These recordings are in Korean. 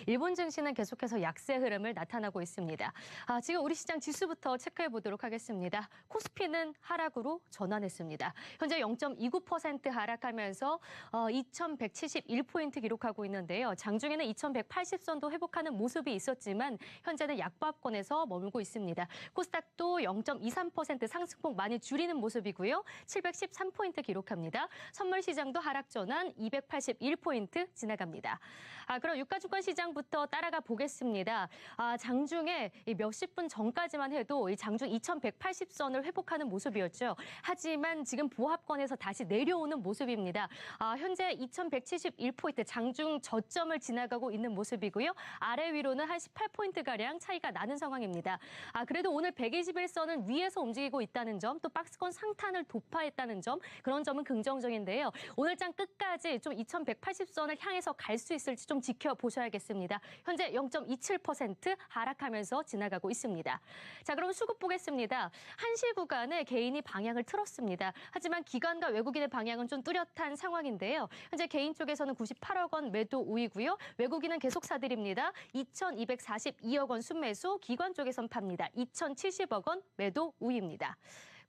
일본 증시는 계속해서 약세 흐름을 나타나고 있습니다. 지금 우리 시장 지수부터 체크해 보도록 하겠습니다. 코스피는 하락으로 전환했습니다. 현재 0.29% 하락하면서 2,171포인트 기록하고 있는데요. 장중에는 2,180선도 회복하는 모습이 있었지만 현재는 약보합권에서 머물고 있습니다. 코스닥도 0.23% 상승폭 많이 줄이는 모습이고요. 713포인트 기록합니다. 선물 시장도 하락 전환 281포인트 지나갑니다. 그럼 유가증권 시장부터 따라가 보겠습니다. 장중에 몇십 분 전까지만 해도 이 장중 2,180선을 회복하는 모습이었죠. 하지만 지금 보합권에서 다시 내려오는 모습입니다. 현재 2,171포인트 장중 저점을 지나가고 있는 모습이고요. 아래 위로는 한 18포인트가량 차이가 나는 상황입니다. 그래도 오늘 121선은 위에서 움직이고 있다는 점, 또 박스권 상탄을 돌파했다는 점, 그런 점은 긍정적인데요. 오늘장 끝까지 좀 2,180선을 향해서 갈 수 있을지 좀 지켜보셔야겠습니다. 현재 0.27% 하락하면서 지나가고 있습니다. 자, 그럼 수급 보겠습니다. 한시 구간에 개인이 방향을 틀었습니다. 하지만 기관과 외국인의 방향은 좀 뚜렷한 상황인데요. 현재 개인 쪽에서는 98억 원 매도 우위고요. 외국인은 계속 사들입니다. 2,242억 원 순매수, 기관 쪽에선 팝니다. 2,070억 원 매도 우위입니다.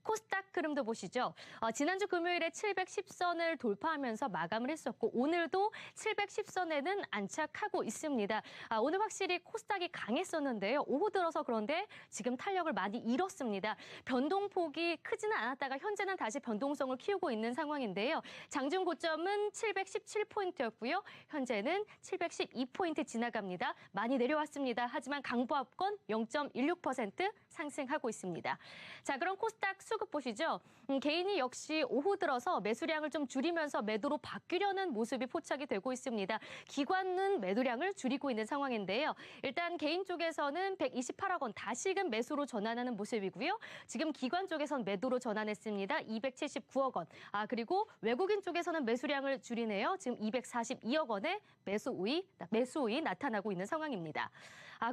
코스닥 흐름도 보시죠. 지난주 금요일에 710선을 돌파하면서 마감을 했었고 오늘도 710선에는 안착하고 있습니다. 오늘 확실히 코스닥이 강했었는데요. 오후 들어서 그런데 지금 탄력을 많이 잃었습니다. 변동폭이 크지는 않았다가 현재는 다시 변동성을 키우고 있는 상황인데요. 장중 고점은 717포인트였고요. 현재는 712포인트 지나갑니다. 많이 내려왔습니다. 하지만 강보합권 0.16% 상승하고 있습니다. 자, 그럼 코스닥 수급 보시죠. 개인이 역시 오후 들어서 매수량을 좀 줄이면서 매도로 바뀌려는 모습이 포착이 되고 있습니다. 기관은 매도량을 줄이고 있는 상황인데요. 일단 개인 쪽에서는 128억 원 다시금 매수로 전환하는 모습이고요. 지금 기관 쪽에서는 매도로 전환했습니다. 279억 원. 그리고 외국인 쪽에서는 매수량을 줄이네요. 지금 242억 원의 매수 우위 나타나고 있는 상황입니다.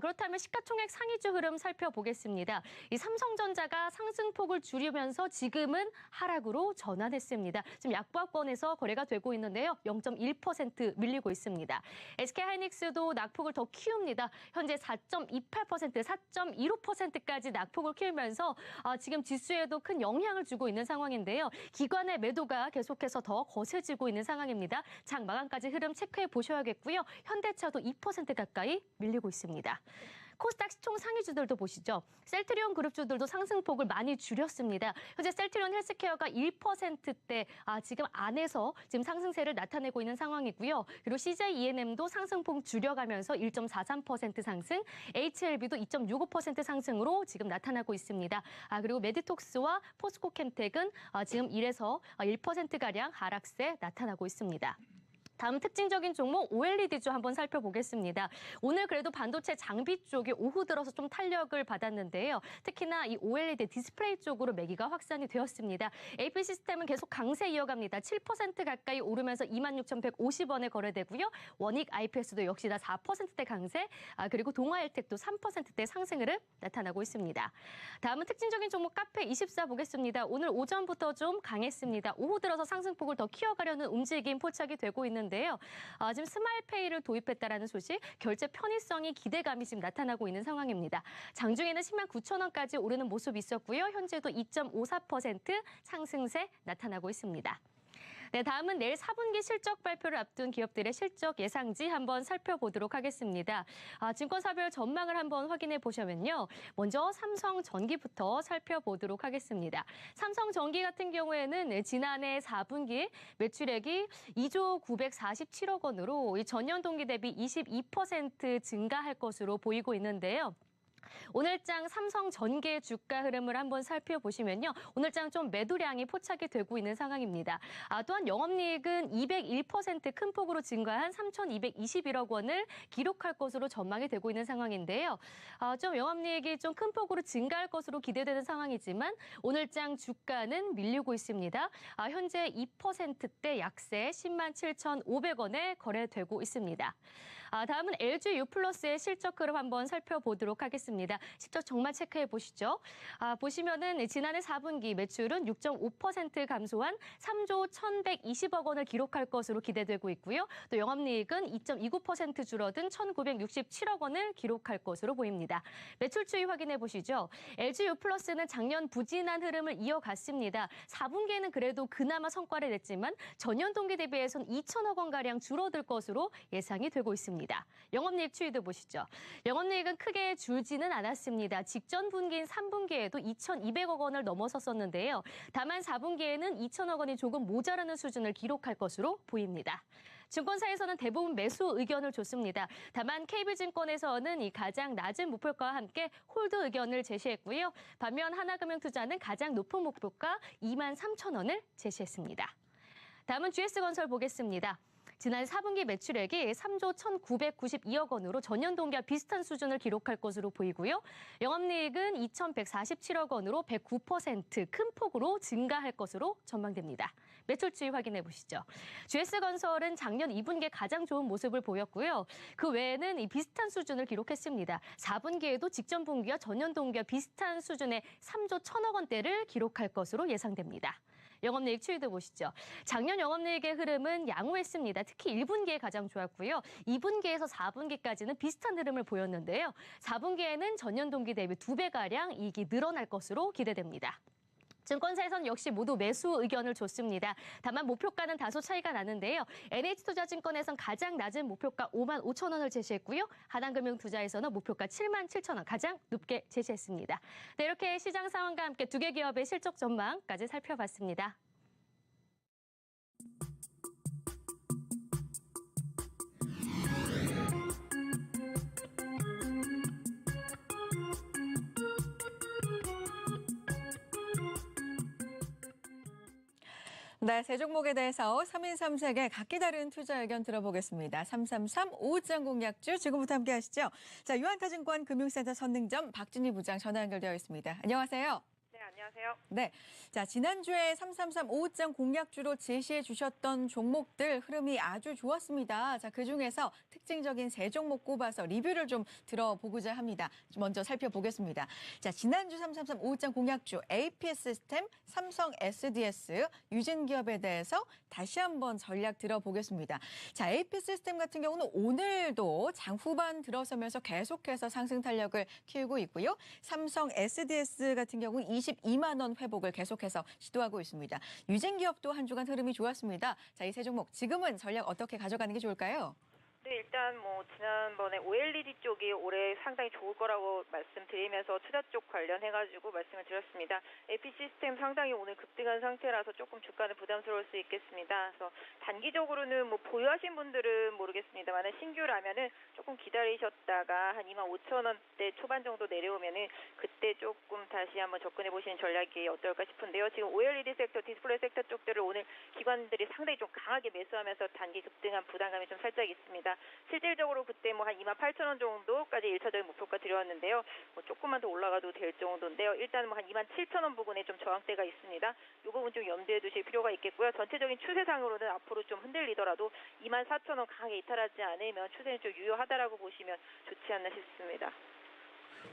그렇다면 시가총액 상위주 흐름 살펴보겠습니다. 이 삼성전자가 상승폭을 줄이면서 지금은 하락으로 전환했습니다. 지금 약보합권에서 거래가 되고 있는데요. 0.1% 밀리고 있습니다. SK하이닉스도 낙폭을 더 키웁니다. 현재 4.28%, 4.15%까지 낙폭을 키우면서 지금 지수에도 큰 영향을 주고 있는 상황인데요. 기관의 매도가 계속해서 더 거세지고 있는 상황입니다. 장 마감까지 흐름 체크해 보셔야겠고요. 현대차도 2% 가까이 밀리고 있습니다. 코스닥 시총 상위주들도 보시죠. 셀트리온 그룹주들도 상승폭을 많이 줄였습니다. 현재 셀트리온 헬스케어가 1%대 지금 안에서 지금 상승세를 나타내고 있는 상황이고요. 그리고 CJ E&M도 상승폭 줄여가면서 1.43% 상승, HLB도 2.65% 상승으로 지금 나타나고 있습니다. 그리고 메디톡스와 포스코캠텍은 지금 1에서 1%가량 하락세 나타나고 있습니다. 다음 특징적인 종목 OLED주 한번 살펴보겠습니다. 오늘 그래도 반도체 장비 쪽이 오후 들어서 좀 탄력을 받았는데요. 특히나 이 OLED 디스플레이 쪽으로 매기가 확산이 되었습니다. AP 시스템은 계속 강세 이어갑니다. 7% 가까이 오르면서 26,150원에 거래되고요. 원익 IPS도 역시나 4%대 강세, 그리고 동아일텍도 3%대 상승 흐름 나타나고 있습니다. 다음은 특징적인 종목 카페24 보겠습니다. 오늘 오전부터 좀 강했습니다. 오후 들어서 상승폭을 더 키워가려는 움직임 포착이 되고 있는데요. 지금 스마일페이를 도입했다라는 소식, 결제 편의성이 기대감이 지금 나타나고 있는 상황입니다. 장중에는 10만 9천 원까지 오르는 모습이 있었고요. 현재도 2.54% 상승세 나타나고 있습니다. 네, 다음은 내일 4분기 실적 발표를 앞둔 기업들의 실적 예상지 한번 살펴보도록 하겠습니다. 증권사별 전망을 한번 확인해 보시면요. 먼저 삼성전기부터 살펴보도록 하겠습니다. 삼성전기 같은 경우에는 지난해 4분기 매출액이 2조 947억 원으로 전년 동기 대비 22% 증가할 것으로 보이고 있는데요. 오늘장 삼성전기의 주가 흐름을 한번 살펴보시면요. 오늘장 좀 매도량이 포착이 되고 있는 상황입니다. 또한 영업이익은 201% 큰 폭으로 증가한 3,221억 원을 기록할 것으로 전망이 되고 있는 상황인데요. 좀 영업이익이 좀 큰 폭으로 증가할 것으로 기대되는 상황이지만 오늘장 주가는 밀리고 있습니다. 현재 2%대 약세 107,500원에 거래되고 있습니다. 다음은 LG U+의 실적 흐름 한번 살펴보도록 하겠습니다. 실적 정말 체크해 보시죠. 보시면은 지난해 4분기 매출은 6.5% 감소한 3조 1,120억 원을 기록할 것으로 기대되고 있고요. 또 영업이익은 2.29% 줄어든 1,967억 원을 기록할 것으로 보입니다. 매출 추이 확인해 보시죠. LG U+는 작년 부진한 흐름을 이어갔습니다. 4분기에는 그래도 그나마 성과를 냈지만 전년 동기 대비해선 2천억 원가량 줄어들 것으로 예상이 되고 있습니다. 영업이익 추이도 보시죠. 영업이익은 크게 줄지는 않았습니다. 직전 분기인 3분기에도 2,200억 원을 넘어섰었는데요. 다만 4분기에는 2천억 원이 조금 모자라는 수준을 기록할 것으로 보입니다. 증권사에서는 대부분 매수 의견을 줬습니다. 다만 KB증권에서는 이 가장 낮은 목표가와 함께 홀드 의견을 제시했고요. 반면 하나금융투자는 가장 높은 목표가 23,000원을 제시했습니다. 다음은 GS건설 보겠습니다. 지난 4분기 매출액이 3조 1,992억 원으로 전년 동기와 비슷한 수준을 기록할 것으로 보이고요. 영업이익은 2,147억 원으로 109% 큰 폭으로 증가할 것으로 전망됩니다. 매출 추이 확인해 보시죠. GS건설은 작년 2분기에 가장 좋은 모습을 보였고요. 그 외에는 이 비슷한 수준을 기록했습니다. 4분기에도 직전 분기와 전년 동기와 비슷한 수준의 3조 1,000억 원대를 기록할 것으로 예상됩니다. 영업이익 추이도 보시죠. 작년 영업이익의 흐름은 양호했습니다. 특히 1분기에 가장 좋았고요. 2분기에서 4분기까지는 비슷한 흐름을 보였는데요. 4분기에는 전년 동기 대비 2배가량 이익이 늘어날 것으로 기대됩니다. 증권사에서는 역시 모두 매수 의견을 줬습니다. 다만 목표가는 다소 차이가 나는데요. NH투자증권에서는 가장 낮은 목표가 55,000원을 제시했고요. 하나금융투자에서는 목표가 77,000원 가장 높게 제시했습니다. 네, 이렇게 시장 상황과 함께 두 개 기업의 실적 전망까지 살펴봤습니다. 네, 세 종목에 대해서 3인 3색의 각기 다른 투자 의견 들어보겠습니다. 333 오후장 공략주 지금부터 함께 하시죠. 자, 유한타증권 금융센터 선능점 박준희 부장 전화 연결되어 있습니다. 안녕하세요. 네, 안녕하세요. 네, 자 지난주에 333 오후장 공략주로 제시해 주셨던 종목들 흐름이 아주 좋았습니다. 자, 그중에서 특징적인 세 종목 꼽아서 리뷰를 좀 들어보고자 합니다. 먼저 살펴보겠습니다. 자, 지난주 333 오후장 공략주 APS 시스템, 삼성 SDS, 유진기업에 대해서 다시 한번 전략 들어보겠습니다. 자, APS 시스템 같은 경우는 오늘도 장 후반 들어서면서 계속해서 상승 탄력을 키우고 있고요. 삼성 SDS 같은 경우는 22만 원 회복을 계속해서 시도하고 있습니다. 유진기업도 한 주간 흐름이 좋았습니다. 자, 이 세 종목 지금은 전략 어떻게 가져가는 게 좋을까요? 네, 일단 지난번에 OLED 쪽이 올해 상당히 좋을 거라고 말씀드리면서 투자 쪽 관련해가지고 말씀을 드렸습니다. AP 시스템 상당히 오늘 급등한 상태라서 조금 주가는 부담스러울 수 있겠습니다. 그래서 단기적으로는 보유하신 분들은 모르겠습니다만 신규라면은 조금 기다리셨다가 한 25,000원대 초반 정도 내려오면은 그때 조금 다시 한번 접근해 보시는 전략이 어떨까 싶은데요. 지금 OLED 섹터, 디스플레이 섹터 쪽들을 오늘 기관들이 상당히 좀 강하게 매수하면서 단기 급등한 부담감이 좀 살짝 있습니다. 실질적으로 그때 한 28,000원 정도까지 1차적인 목표가 드렸는데요. 조금만 더 올라가도 될 정도인데요. 일단 한 27,000원 부근에 좀 저항대가 있습니다. 이 부분 좀 염두에 두실 필요가 있겠고요. 전체적인 추세상으로는 앞으로 좀 흔들리더라도 24,000원 강하게 이탈하지 않으면 추세는 좀 유효하다라고 보시면 좋지 않나 싶습니다.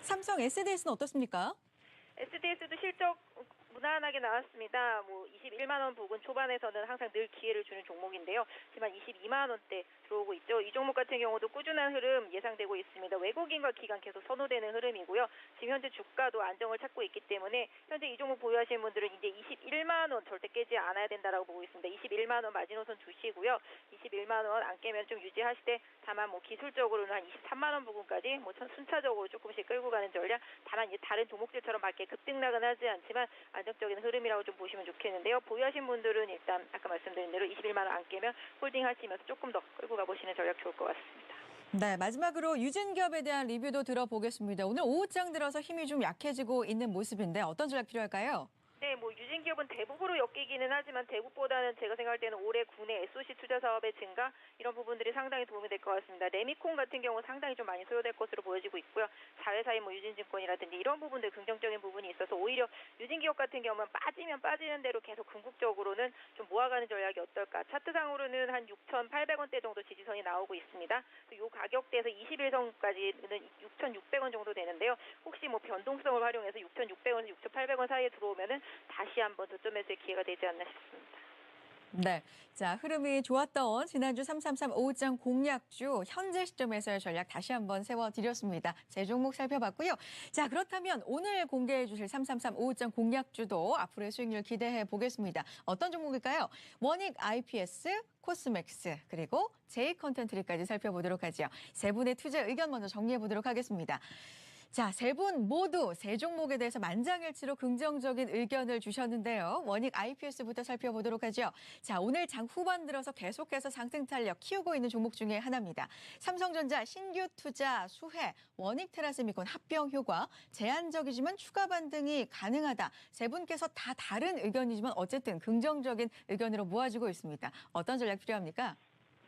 삼성 SDS는 어떻습니까? SDS도 실적 무난하게 나왔습니다. 21만 원 부근 초반에서는 항상 늘 기회를 주는 종목인데요. 하지만 22만 원대 들어오고 있죠. 이 종목 같은 경우도 꾸준한 흐름 예상되고 있습니다. 외국인과 기관 계속 선호되는 흐름이고요. 지금 현재 주가도 안정을 찾고 있기 때문에 현재 이 종목 보유하시는 분들은 이제 21만 원 절대 깨지 않아야 된다라고 보고 있습니다. 21만 원 마지노선 두시고요. 21만 원 안 깨면 좀 유지하시되 다만 기술적으로는 한 23만 원 부근까지 순차적으로 조금씩 끌고 가는 전략. 다만 이제 다른 종목들처럼 밖에 급등락은 하지 않지만 안정적인 흐름이라고 좀 보시면 좋겠는데요. 보유하신 분들은 일단 아까 말씀드린 대로 21만 원 안 깨면 홀딩 하시면서 조금 더 끌고 가보시는 전략 좋을 것 같습니다. 네, 마지막으로 유진기업에 대한 리뷰도 들어보겠습니다. 오늘 오후장 들어서 힘이 좀 약해지고 있는 모습인데 어떤 전략 필요할까요? 네, 뭐 유진 기업은 대북으로 엮이기는 하지만 대북보다는 제가 생각할 때는 올해 국내 SOC 투자 사업의 증가 이런 부분들이 상당히 도움이 될 것 같습니다. 레미콘 같은 경우 상당히 좀 많이 소요될 것으로 보여지고 있고요. 자회사인 뭐 유진증권이라든지 이런 부분들 긍정적인 부분이 있어서 오히려 유진 기업 같은 경우는 빠지면 빠지는 대로 계속 궁극적으로는 좀 모아가는 전략이 어떨까. 차트상으로는 한 6,800원대 정도 지지선이 나오고 있습니다. 이 가격대에서 21선까지는 6,600원 정도 되는데요. 혹시 뭐 변동성을 활용해서 6,600원, 6,800원 사이에 들어오면은 다시 한번 저점 매수의 기회가 되지 않나 싶습니다. 네. 자, 흐름이 좋았던 지난주 3335 오후장 공략주 현재 시점에서의 전략 다시 한번 세워드렸습니다. 세 종목 살펴봤고요. 자, 그렇다면 오늘 공개해 주실 3335 오후장 공략주도 앞으로의 수익률 기대해 보겠습니다. 어떤 종목일까요? 원익 IPS, 코스맥스, 그리고 J컨텐트리까지 살펴보도록 하죠. 세 분의 투자 의견 먼저 정리해 보도록 하겠습니다. 자, 세 분 모두 세 종목에 대해서 만장일치로 긍정적인 의견을 주셨는데요. 원익 IPS부터 살펴보도록 하죠. 자, 오늘 장 후반 들어서 계속해서 상승 탄력 키우고 있는 종목 중에 하나입니다. 삼성전자 신규 투자 수혜, 원익 테라세미콘 합병 효과, 제한적이지만 추가 반등이 가능하다. 세 분께서 다 다른 의견이지만 어쨌든 긍정적인 의견으로 모아지고 있습니다. 어떤 전략 필요합니까?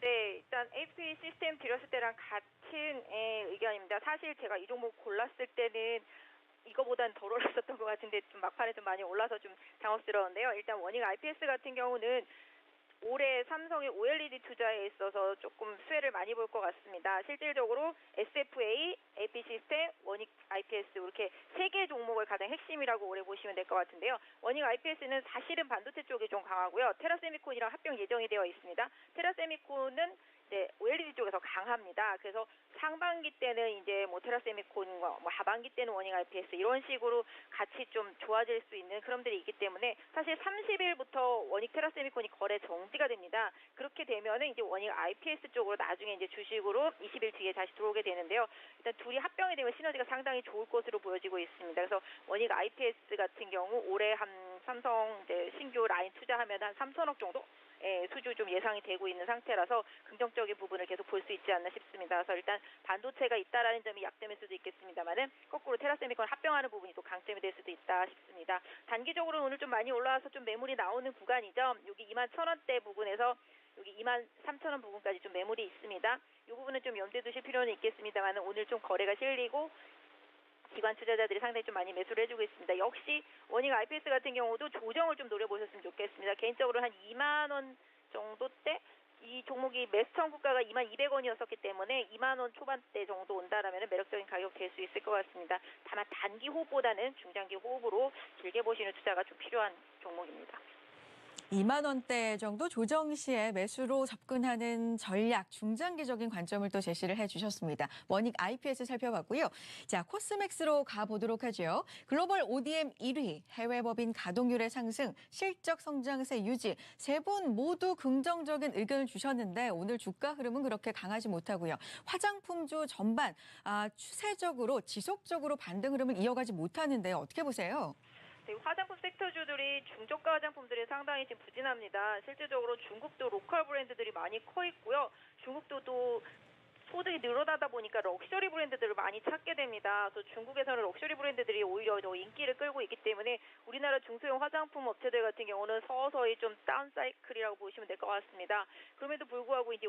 네, 일단 HP 시스템 드렸을 때랑 같은 의견입니다. 사실 제가 이 종목 골랐을 때는 이거보다는 덜 올랐었던 것 같은데 좀 막판에 좀 많이 올라서 좀 당혹스러운데요. 일단 원익 IPS 같은 경우는 올해 삼성의 OLED 투자에 있어서 조금 수혜를 많이 볼 것 같습니다. 실질적으로 SFA, AP 시스템, 원익 IPS 이렇게 세 개 종목을 가장 핵심이라고 올해 보시면 될 것 같은데요. 원익 IPS는 사실은 반도체 쪽이 좀 강하고요. 테라세미콘이랑 합병 예정이 되어 있습니다. 테라세미콘은 OLED 쪽에서 강합니다. 그래서 상반기 때는 이제 뭐 테라세미콘과 뭐 하반기 때는 원익 IPS 이런 식으로 같이 좀 좋아질 수 있는 흐름들이 있기 때문에 사실 30일부터 원익 테라세미콘이 거래 정지가 됩니다. 그렇게 되면은 이제 원익 IPS 쪽으로 나중에 이제 주식으로 20일 뒤에 다시 들어오게 되는데요. 일단 둘이 합병이 되면 시너지가 상당히 좋을 것으로 보여지고 있습니다. 그래서 원익 IPS 같은 경우 올해 한 삼성 이제 신규 라인 투자하면 한 3천억 정도 수주 좀 예상이 되고 있는 상태라서 긍정적인 부분을 계속 볼 수 있지 않나 싶습니다. 그래서 일단 반도체가 있다라는 점이 약점일 수도 있겠습니다만은 거꾸로 테라세미콘 합병하는 부분이 또 강점이 될 수도 있다 싶습니다. 단기적으로 오늘 좀 많이 올라와서 좀 매물이 나오는 구간이죠. 여기 21,000원대 부근에서 여기 23,000원 부분까지 좀 매물이 있습니다. 이 부분은 좀 염두에 두실 필요는 있겠습니다만 오늘 좀 거래가 실리고 기관 투자자들이 상당히 좀 많이 매수를 해주고 있습니다. 역시 원익 IPS 같은 경우도 조정을 좀 노려보셨으면 좋겠습니다. 개인적으로 한 2만 원 정도대 이 종목이 매수 청구가가 22,200원이었었기 때문에 2만 원 초반대 정도 온다라면 매력적인 가격 될 수 있을 것 같습니다. 다만 단기 호흡보다는 중장기 호흡으로 길게 보시는 투자가 좀 필요한 종목입니다. 2만 원대 정도 조정 시에 매수로 접근하는 전략, 중장기적인 관점을 또 제시를 해주셨습니다. 원익 IPS 살펴봤고요. 자, 코스맥스로 가보도록 하죠. 글로벌 ODM 1위, 해외 법인 가동률의 상승, 실적 성장세 유지, 세 분 모두 긍정적인 의견을 주셨는데 오늘 주가 흐름은 그렇게 강하지 못하고요. 화장품주 전반 추세적으로 지속적으로 반등 흐름을 이어가지 못하는데 어떻게 보세요? 네, 화장품 섹터주들이 중저가 화장품들이 상당히 지금 부진합니다. 실질적으로 중국도 로컬 브랜드들이 많이 커 있고요. 중국도 또 소득이 늘어나다 보니까 럭셔리 브랜드들을 많이 찾게 됩니다. 그래서 중국에서는 럭셔리 브랜드들이 오히려 더 인기를 끌고 있기 때문에 우리나라 중소형 화장품 업체들 같은 경우는 서서히 좀 다운 사이클이라고 보시면 될 것 같습니다. 그럼에도 불구하고 이제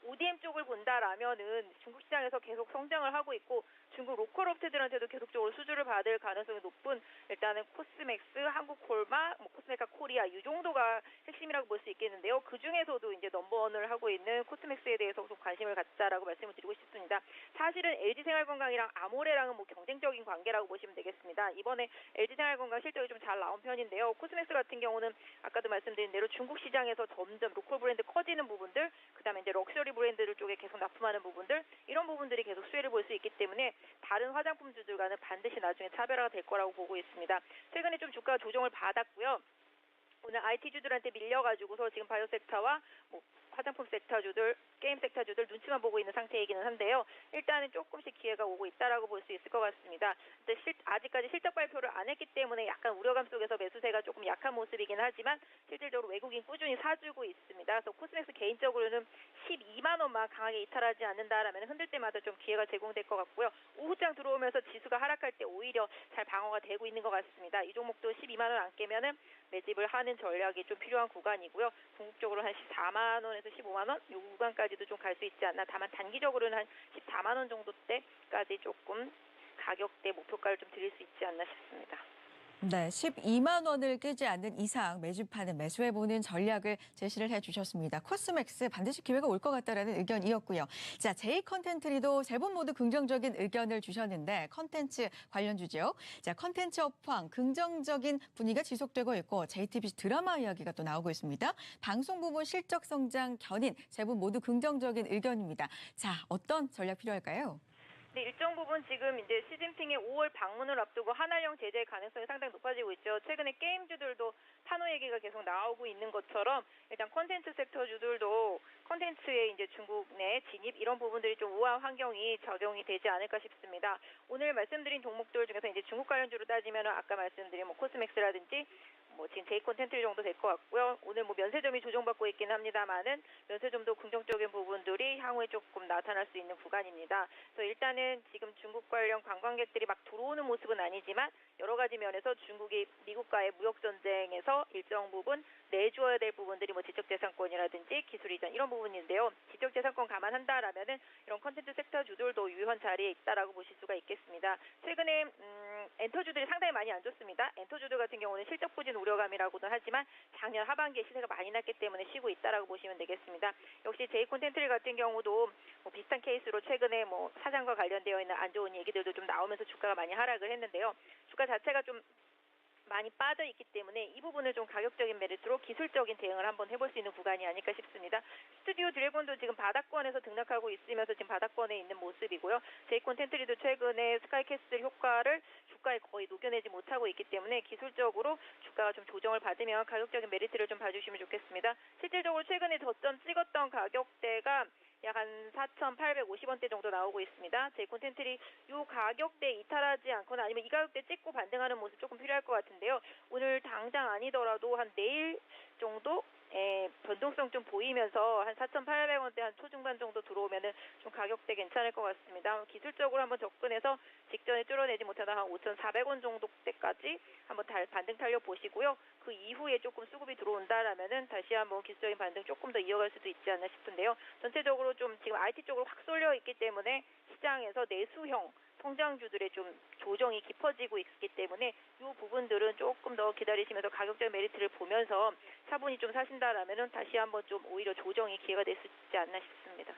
ODM 쪽을 본다라면은 중국 시장에서 계속 성장을 하고 있고 중국 로컬 업체들한테도 계속적으로 수주를 받을 가능성이 높은 일단은 코스맥스, 한국콜마, 코스메카 코리아 이 정도가 핵심이라고 볼 수 있겠는데요. 그 중에서도 이제 넘버원을 하고 있는 코스맥스에 대해서 좀 관심을 갖자라고 말씀을 드리고 싶습니다. 사실은 LG생활건강이랑 아모레랑은 뭐 경쟁적인 관계라고 보시면 되겠습니다. 이번에 LG생활건강 실적이 좀 잘 나온 편인데요. 코스맥스 같은 경우는 아까도 말씀드린 대로 중국 시장에서 점점 로컬 브랜드 커지는 부분들, 그다음에 이제 럭셔리 브랜드들 쪽에 계속 납품하는 부분들, 이런 부분들이 계속 수혜를 볼 수 있기 때문에 다른 화장품주들과는 반드시 나중에 차별화가 될 거라고 보고 있습니다. 최근에 좀 주가 조정을 받았고요. 오늘 IT주들한테 밀려가지고서 지금 바이오 섹터와 화장품 섹터주들 게임 섹터주들 눈치만 보고 있는 상태이기는 한데요. 일단은 조금씩 기회가 오고 있다라고 볼 수 있을 것 같습니다. 근데 아직까지 실적 발표를 안 했기 때문에 약간 우려감 속에서 매수세가 조금 약한 모습이긴 하지만 실질적으로 외국인 꾸준히 사주고 있습니다. 그래서 코스맥스 개인적으로는 12만 원만 강하게 이탈하지 않는다라면 흔들 때마다 좀 기회가 제공될 것 같고요. 오후장 들어오면서 지수가 하락할 때 오히려 잘 방어가 되고 있는 것 같습니다. 이 종목도 12만 원 안 깨면은 매집을 하는 전략이 좀 필요한 구간이고요. 궁극적으로 한 14만 원에서 15만 원 이 구간까지도 좀 갈 수 있지 않나. 다만 단기적으로는 한 14만 원 정도 때까지 조금 가격대 목표가를 좀 드릴 수 있지 않나 싶습니다. 네, 12만 원을 깨지 않는 이상 매집하는 매수해보는 전략을 제시를 해주셨습니다. 코스맥스 반드시 기회가 올 것 같다라는 의견이었고요. 자, J컨텐트리도 세 분 모두 긍정적인 의견을 주셨는데 컨텐츠 관련 주죠. 자, 컨텐츠 업황 긍정적인 분위기가 지속되고 있고 JTBC 드라마 이야기가 또 나오고 있습니다. 방송 부분 실적 성장 견인 세 분 모두 긍정적인 의견입니다. 자, 어떤 전략 필요할까요? 네, 일정 부분 지금 이제 시진핑의 5월 방문을 앞두고 한한령 제재의 가능성이 상당히 높아지고 있죠. 최근에 게임주들도 탄호 얘기가 계속 나오고 있는 것처럼 일단 콘텐츠 섹터주들도 콘텐츠의 이제 중국 내 진입 이런 부분들이 좀 우아한 환경이 적용이 되지 않을까 싶습니다. 오늘 말씀드린 종목들 중에서 이제 중국 관련주로 따지면 아까 말씀드린 뭐 코스맥스라든지 뭐 지금 J콘텐트 정도 될 것 같고요. 오늘 뭐 면세점이 조정받고 있긴 합니다만은 면세점도 긍정적인 부분들이 향후에 조금 나타날 수 있는 구간입니다. 그래서 일단은 지금 중국 관련 관광객들이 막 들어오는 모습은 아니지만 여러 가지 면에서 중국이 미국과의 무역 전쟁에서 일정 부분 내주어야 될 부분들이 뭐 지적재산권이라든지 기술 이전 이런 부분인데요. 지적재산권 감안한다라면은 이런 콘텐츠 섹터주들도 유효한 자리에 있다라고 보실 수가 있겠습니다. 최근에 엔터주들이 상당히 많이 안 좋습니다. 엔터주들 같은 경우는 실적 부진 우려감이라고는 하지만 작년 하반기에 시세가 많이 났기 때문에 쉬고 있다라고 보시면 되겠습니다. 역시 J콘텐츠 같은 경우도 뭐 비슷한 케이스로 최근에 뭐 사장과 관련되어 있는 안 좋은 얘기들도 좀 나오면서 주가가 많이 하락을 했는데요. 주가 자체가 좀 많이 빠져 있기 때문에 이 부분을 좀 가격적인 메리트로 기술적인 대응을 한번 해볼 수 있는 구간이 아닐까 싶습니다. 스튜디오 드래곤도 지금 바닥권에서 등락하고 있으면서 지금 바닥권에 있는 모습이고요. J콘텐트리도 최근에 스카이캐슬 효과를 주가에 거의 녹여내지 못하고 있기 때문에 기술적으로 주가가 좀 조정을 받으면 가격적인 메리트를 좀 봐주시면 좋겠습니다. 실질적으로 최근에 저점 찍었던 가격대가 약 한 4,850원대 정도 나오고 있습니다. J콘텐트리 이 가격대 이탈하지 않거나 아니면 이 가격대 찍고 반등하는 모습 조금 필요할 것 같은데요. 오늘 당장 아니더라도 한 내일 정도 변동성 좀 보이면서 한 4,800원대 한 초중반 정도 들어오면은 좀 가격대 괜찮을 것 같습니다. 기술적으로 한번 접근해서 직전에 뚫어내지 못하다 한 5,400원 정도 때까지 한번 반등 탄력 보시고요. 그 이후에 조금 수급이 들어온다라면은 다시 한번 기술적인 반등 조금 더 이어갈 수도 있지 않나 싶은데요. 전체적으로 좀 지금 IT 쪽으로 확 쏠려 있기 때문에 시장에서 내수형 성장주들의 좀 조정이 깊어지고 있기 때문에 이 부분들은 조금 더 기다리시면서 가격적 메리트를 보면서 차분히 좀 사신다라면은 다시 한번 좀 오히려 조정이 기회가 될 수 있지 않나 싶습니다.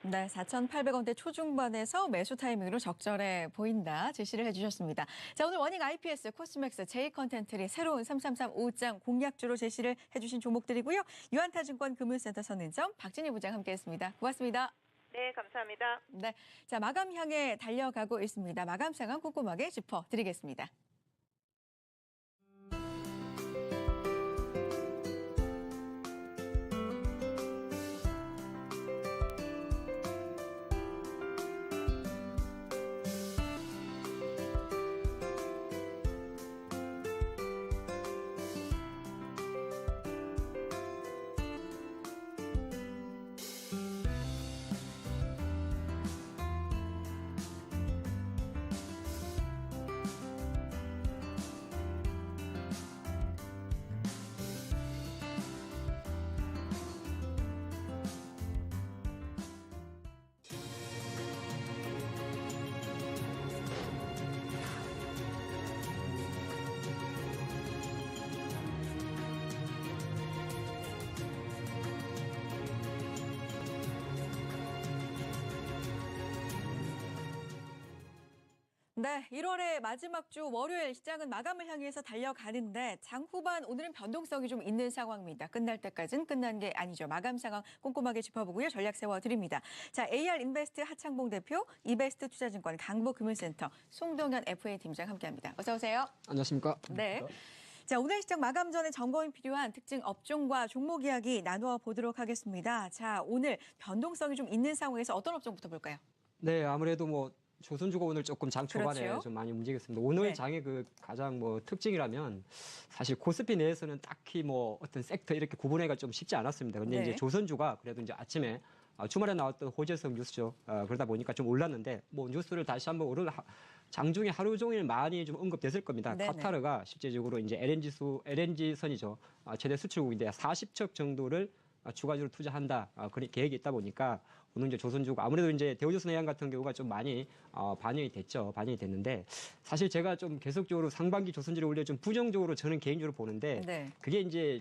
네, 4,800원대 초중반에서 매수 타이밍으로 적절해 보인다 제시를 해주셨습니다. 자, 오늘 워닝 IPS, 코스맥스, J컨텐트리 새로운 3335장 공략주로 제시를 해주신 종목들이고요. 유한타증권 금융센터 선은점 박진희 부장 함께했습니다. 고맙습니다. 네, 감사합니다. 네, 자 마감 향해 달려가고 있습니다. 마감 상황 꼼꼼하게 짚어드리겠습니다. 네, 1월의 마지막 주 월요일 시장은 마감을 향해서 달려가는데 장 후반 오늘은 변동성이 좀 있는 상황입니다. 끝날 때까지는 끝난 게 아니죠. 마감 상황 꼼꼼하게 짚어보고요. 전략 세워드립니다. 자, AR인베스트 하창봉 대표, 이베스트 투자증권 강보금융센터 송동현 FA 팀장 함께합니다. 어서 오세요. 안녕하십니까? 네. 자, 오늘 시장 마감 전에 점검이 필요한 특징 업종과 종목 이야기 나누어 보도록 하겠습니다. 자, 오늘 변동성이 좀 있는 상황에서 어떤 업종부터 볼까요? 네, 아무래도 뭐 조선주가 오늘 조금 장 초반에 그렇죠. 좀 많이 움직였습니다. 오늘 네. 장의 그 가장 뭐 특징이라면 사실 코스피 내에서는 딱히 뭐 어떤 섹터 이렇게 구분하기가 좀 쉽지 않았습니다. 근데 네. 이제 조선주가 그래도 이제 아침에 주말에 나왔던 호재성 뉴스죠. 그러다 보니까 좀 올랐는데 뭐 뉴스를 다시 한번 오늘 장중에 하루 종일 많이 좀 언급됐을 겁니다. 네네. 카타르가 실제적으로 이제 LNG 선이죠. 최대 수출국인데 40척 정도를 추가적으로 투자한다. 그런 계획이 있다 보니까 오늘 이제 조선주가 아무래도 이제 대우조선해양 같은 경우가 좀 많이 반영이 됐죠. 반영이 됐는데 사실 제가 좀 계속적으로 상반기 조선주를 올려 좀 부정적으로 저는 개인적으로 보는데 네. 그게 이제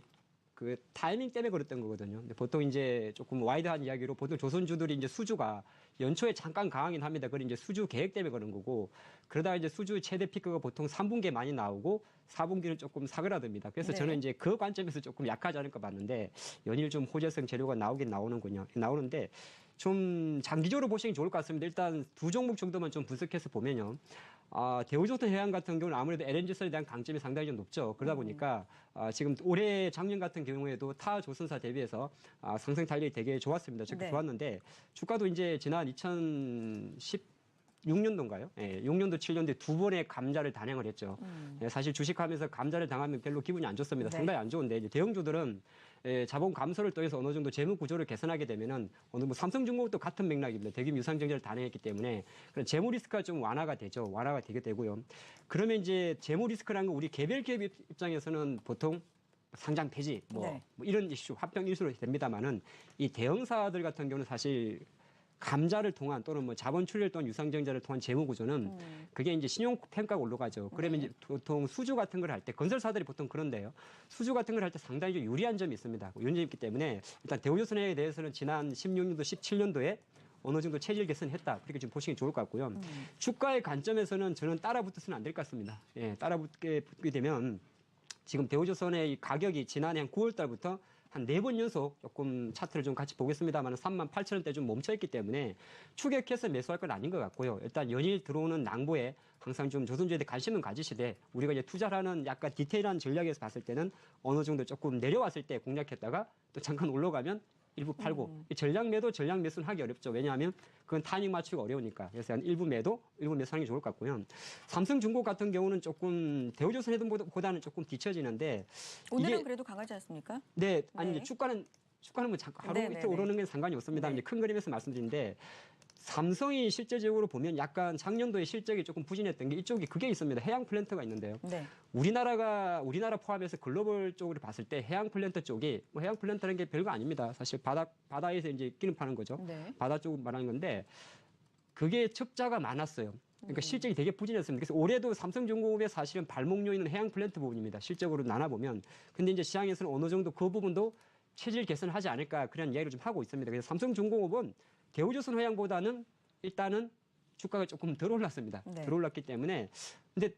그 타이밍 때문에 그랬던 거거든요. 근데 보통 이제 조금 와이드한 이야기로 보통 조선주들이 이제 수주가 연초에 잠깐 강하긴 합니다. 그건 이제 수주 계획 때문에 그런 거고 그러다가 이제 수주 최대 피크가 보통 3분기에 많이 나오고 4분기는 조금 사그라듭니다. 그래서 네. 저는 이제 그 관점에서 조금 약하지 않을까 봤는데 연일 좀 호재성 재료가 나오긴 나오는군요. 나오는데 좀 장기적으로 보시는 게 좋을 것 같습니다. 일단 두 종목 정도만 좀 분석해서 보면요. 대우조선해양 같은 경우는 아무래도 LNG선에 대한 강점이 상당히 좀 높죠. 그러다 보니까 지금 올해 작년 같은 경우에도 타 조선사 대비해서 상승 탄력이 되게 좋았습니다. 네. 좋았는데 주가도 이제 지난 2016년도인가요? 예, 6년도, 7년도에 두 번의 감자를 단행을 했죠. 예, 사실 주식하면서 감자를 당하면 별로 기분이 안 좋습니다. 네. 상당히 안 좋은데 이제 대형주들은 자본 감소를 통해서 어느 정도 재무 구조를 개선하게 되면은 어느 뭐 삼성중공업도 같은 맥락입니다. 대규모 유상증자를 단행했기 때문에 그런 재무 리스크가 좀 완화가 되죠. 완화가 되게 되고요. 그러면 이제 재무 리스크라는 건 우리 개별 기업 입장에서는 보통 상장 폐지 네. 뭐 이런 이슈 합병 일수로 됩니다만은 이 대형사들 같은 경우는 사실 감자를 통한 또는 뭐 자본 출혈 또는 유상증자를 통한 재무 구조는 그게 이제 신용 평가가 올라가죠. 그러면 네. 이제 보통 수주 같은 걸 할 때 건설사들이 보통 그런데요. 수주 같은 걸 할 때 상당히 좀 유리한 점이 있습니다. 유리한 점이 있기 때문에 일단 대우조선해에 대해서는 지난 16년도, 17년도에 어느 정도 체질 개선했다. 그렇게 좀 보시기 좋을 것 같고요. 주가의 관점에서는 저는 따라붙어서는 안 될 것 같습니다. 예, 따라붙게 되면 지금 대우조선의 이 가격이 지난해 한 9월 달부터 한 4번 연속 조금 차트를 좀 같이 보겠습니다.만 38,000원대 좀 멈춰있기 때문에 추격해서 매수할 건 아닌 것 같고요. 일단 연일 들어오는 낭보에 항상 좀 조선주에 대해 관심은 가지시되 우리가 이제 투자를 하는 약간 디테일한 전략에서 봤을 때는 어느 정도 조금 내려왔을 때 공략했다가 또 잠깐 올라가면 일부 팔고 이 전략 매도, 전략 매수는 하기 어렵죠. 왜냐하면 그건 타이밍 맞추기가 어려우니까. 그래서 한 일부 매도, 일부 매수하는 게 좋을 것 같고요. 삼성중공 같은 경우는 조금 대우조선 해동보다는 조금 뒤처지는데 오늘은 이게 그래도 강하지 않습니까? 네, 아니 네. 이제 주가는 뭐 잠깐 하루 네네네. 이틀 오르는 건 상관이 없습니다. 네. 이제 큰 그림에서 말씀드리는데 삼성이 실제적으로 보면 약간 작년도에 실적이 조금 부진했던 게 이쪽이 그게 있습니다. 해양 플랜트가 있는데요. 네. 우리나라 포함해서 글로벌 쪽으로 봤을 때 해양 플랜트 쪽이 뭐 해양 플랜트라는 게 별거 아닙니다. 사실 바다에서 이제 기름 파는 거죠. 네. 바다 쪽을 말하는 건데 그게 적자가 많았어요. 그러니까 실적이 되게 부진했습니다. 그래서 올해도 삼성중공업의 사실은 발목 요인은 해양 플랜트 부분입니다. 실적으로 나눠보면. 근데 이제 시장에서는 어느 정도 그 부분도 체질 개선하지 않을까 그런 이야기를 좀 하고 있습니다. 그래서 삼성중공업은 대우조선해양보다는 일단은 주가가 조금 덜 올랐습니다. 네. 덜 올랐기 때문에 근데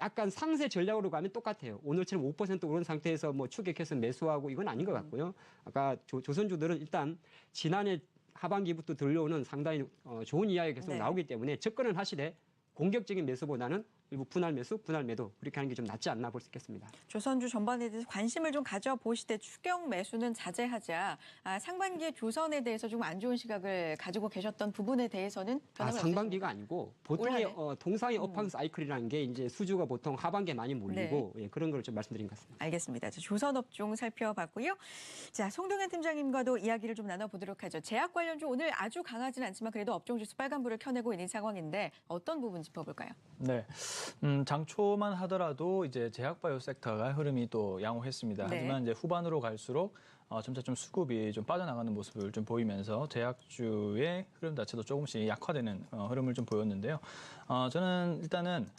약간 상세 전략으로 가면 똑같아요. 오늘처럼 5% 오른 상태에서 뭐 추격해서 매수하고 이건 아닌 것 같고요. 아까 조선주들은 일단 지난해 하반기부터 들려오는 상당히 좋은 이야기가 계속 네. 나오기 때문에 접근을 하시되 공격적인 매수보다는 일부 분할 매수, 분할 매도 그렇게 하는 게 좀 낫지 않나 볼 수 있겠습니다. 조선주 전반에 대해서 관심을 좀 가져보시되 추격 매수는 자제하자. 상반기에 조선에 대해서 좀 안 좋은 시각을 가지고 계셨던 부분에 대해서는 변함이 상반기가 아니고 보통의 올한해? 동상의 업황 사이클이라는 게 이제 수주가 보통 하반기에 많이 몰리고 예, 그런 걸 좀 말씀드린 것 같습니다. 알겠습니다. 자, 조선업종 살펴봤고요. 자, 송동현 팀장님과도 이야기를 좀 나눠보도록 하죠. 제약 관련주 오늘 아주 강하지는 않지만 그래도 업종지수 빨간불을 켜내고 있는 상황인데 어떤 부분 짚어볼까요? 네, 장초만 하더라도 이제 제약바이오 섹터가 흐름이 또 양호했습니다. 네. 하지만 이제 후반으로 갈수록 점차 좀 수급이 좀 빠져나가는 모습을 좀 보이면서 제약주의 흐름 자체도 조금씩 약화되는 흐름을 좀 보였는데요. 저는 일단은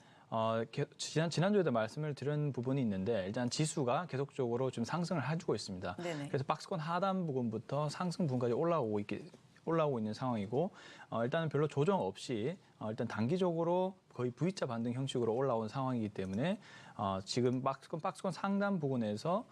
지난주에도 말씀을 드린 부분이 있는데 일단 지수가 계속적으로 좀 상승을 해주고 있습니다. 네네. 그래서 박스권 하단 부분부터 상승 부분까지 올라오고 있는 상황이고 일단은 별로 조정 없이 일단 단기적으로 거의 V자 반등 형식으로 올라온 상황이기 때문에 지금 박스권 상단 부분에서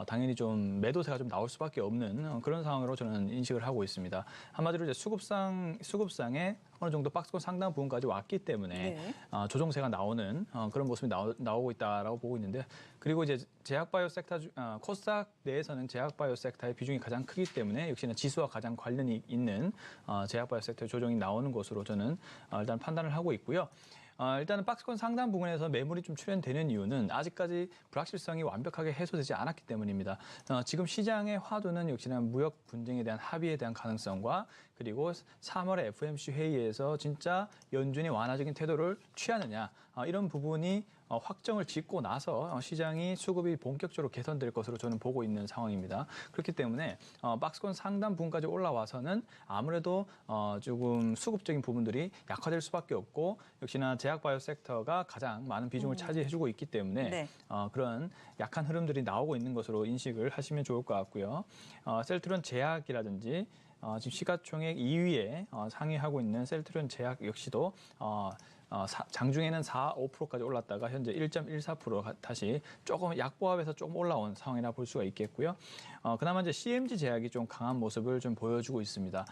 당연히 좀 매도세가 좀 나올 수밖에 없는 그런 상황으로 저는 인식을 하고 있습니다. 한마디로 이제 수급상의 어느 정도 박스권 상당 부분까지 왔기 때문에 네. 조정세가 나오는 그런 모습이 나오고 있다라고 보고 있는데 그리고 이제 제약바이오 섹터 코스닥 내에서는 제약바이오 섹터의 비중이 가장 크기 때문에 역시나 지수와 가장 관련이 있는 제약바이오 섹터 조정이 나오는 것으로 저는 일단 판단을 하고 있고요. 일단은 박스권 상단 부분에서 매물이 좀 출현되는 이유는 아직까지 불확실성이 완벽하게 해소되지 않았기 때문입니다. 지금 시장의 화두는 역시나 무역 분쟁에 대한 합의에 대한 가능성과 그리고 3월에 FOMC 회의에서 진짜 연준이 완화적인 태도를 취하느냐 이런 부분이 확정을 짓고 나서 시장이 수급이 본격적으로 개선될 것으로 저는 보고 있는 상황입니다. 그렇기 때문에 박스권 상단 부분까지 올라와서는 아무래도 조금 수급적인 부분들이 약화될 수밖에 없고 역시나 제약바이오 섹터가 가장 많은 비중을 차지해주고 있기 때문에 네. 그런 약한 흐름들이 나오고 있는 것으로 인식을 하시면 좋을 것 같고요. 셀트론 제약이라든지 지금 시가총액 2위에 상위하고 있는 셀트론 제약 역시도 장중에는 4, 5%까지 올랐다가 현재 1.14% 다시 조금 약보합에서 조금 올라온 상황이라 볼 수가 있겠고요. 그나마 이제 CMG 제약이 좀 강한 모습을 좀 보여주고 있습니다.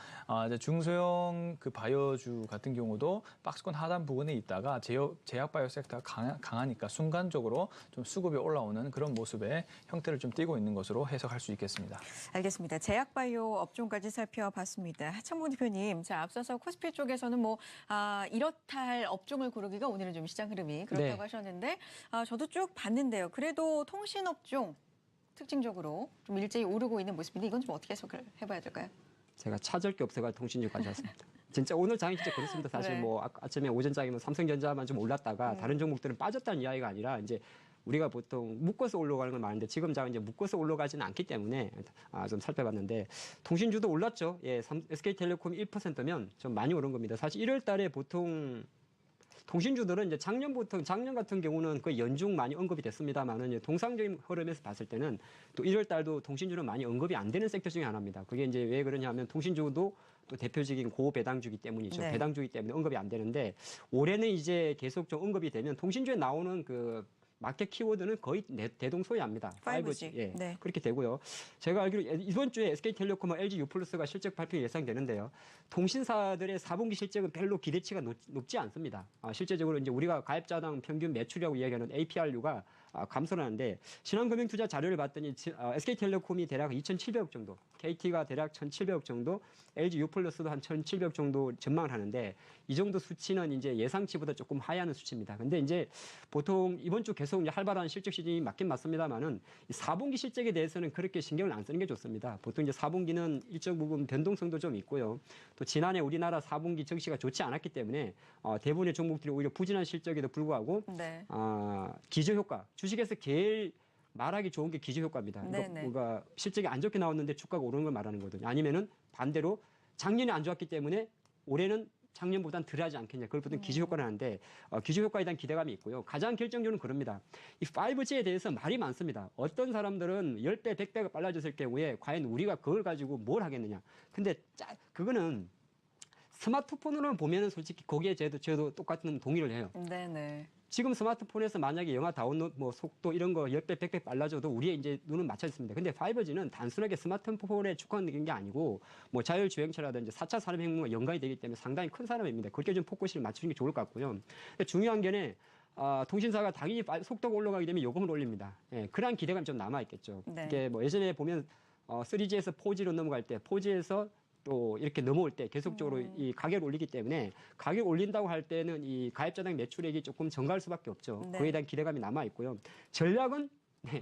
이제 중소형 그 바이오주 같은 경우도 박스권 하단 부분에 있다가 제약 바이오 섹터가 강하니까 순간적으로 좀 수급이 올라오는 그런 모습의 형태를 좀 띠고 있는 것으로 해석할 수 있겠습니다. 알겠습니다. 제약바이오 업종까지 살펴봤습니다. 하창봉 대표님, 자 앞서서 코스피 쪽에서는 뭐 이렇다 할 업종을 고르기가 오늘은 좀 시장 흐름이 그렇다고 네. 하셨는데 저도 쭉 봤는데요. 그래도 통신업종 특징적으로 좀 일제히 오르고 있는 모습인데 이건 좀 어떻게 해석을 해봐야 될까요? 제가 찾을 게 없어가 통신주 가져왔습니다. 진짜 오늘 장이 진짜 그렇습니다. 사실 네. 뭐 아침에 오전장이면 삼성전자만 좀 올랐다가 다른 종목들은 빠졌다는 이야기가 아니라 이제 우리가 보통 묶어서 올라가는 건 많은데 지금 장은 이제 묶어서 올라가지는 않기 때문에 좀 살펴봤는데 통신주도 올랐죠. 예, SK텔레콤이 1%면 좀 많이 오른 겁니다. 사실 1월 달에 보통 통신주들은 이제 작년 같은 경우는 거의 연중 많이 언급이 됐습니다만은 이제 통상적인 흐름에서 봤을 때는 또 1월 달도 통신주는 많이 언급이 안 되는 섹터 중에 하나입니다. 그게 이제 왜 그러냐면 통신주도 또 대표적인 고배당주기 때문이죠. 네. 배당주기 때문에 언급이 안 되는데 올해는 이제 계속 좀 언급이 되면 통신주에 나오는 그 마켓 키워드는 거의 대동소이합니다. 5G. 예, 네. 그렇게 되고요. 제가 알기로 이번 주에 SK텔레콤과 LG유플러스가 실적 발표 예상되는데요. 통신사들의 4분기 실적은 별로 기대치가 높지 않습니다. 실제적으로 이제 우리가 가입자당 평균 매출이라고 이야기하는 APRU가 감소를 하는데 신한금융투자 자료를 봤더니 SK텔레콤이 대략 2,700억 정도, KT가 대략 1,700억 정도, LG유플러스도 한 1,700억 정도 전망을 하는데 이 정도 수치는 이제 예상치보다 조금 하향하는 수치입니다. 근데 이제 보통 이번 주 계속 이제 활발한 실적 시즌이 맞긴 맞습니다만은 4분기 실적에 대해서는 그렇게 신경을 안 쓰는 게 좋습니다. 보통 이제 4분기는 일정 부분 변동성도 좀 있고요. 또 지난해 우리나라 4분기 증시가 좋지 않았기 때문에 대부분의 종목들이 오히려 부진한 실적에도 불구하고 네. 기저효과, 주식에서 제일 말하기 좋은 게 기저효과입니다. 네네. 뭔가 실적이 안 좋게 나왔는데 주가가 오르는 걸 말하는 거거든요. 아니면은 반대로 작년에 안 좋았기 때문에 올해는 작년보다는 덜 하지 않겠냐. 그걸 보통 기저효과를 하는데 기저효과에 대한 기대감이 있고요. 가장 결정적으로는 그럽니다. 이 5G에 대해서 말이 많습니다. 어떤 사람들은 10배, 100배가 빨라졌을 경우에 과연 우리가 그걸 가지고 뭘 하겠느냐. 근데 그거는 스마트폰으로만 보면은 솔직히 거기에 저도 똑같은 동의를 해요. 네네. 지금 스마트폰에서 만약에 영화 다운로드 뭐 속도 이런 거 10배, 100배 빨라져도 우리의 이제 눈은 맞춰 있습니다. 근데 5G는 단순하게 스마트폰에 축소된 게 아니고 뭐 자율주행차라든지 4차 산업혁명과 연관이 되기 때문에 상당히 큰 산업입니다. 그렇게 좀 포커스를 맞추는 게 좋을 것 같고요. 근데 중요한 게는 통신사가 당연히 속도가 올라가게 되면 요금을 올립니다. 예, 그러한 기대감이 좀 남아있겠죠. 네. 이게 뭐 예전에 보면 3G에서 4G로 넘어갈 때 4G에서 또 이렇게 넘어올 때 계속적으로 이 가격을 올리기 때문에 가격 올린다고 할 때는 이 가입자당 매출액이 조금 증가할 수밖에 없죠. 네. 그에 대한 기대감이 남아 있고요. 전략은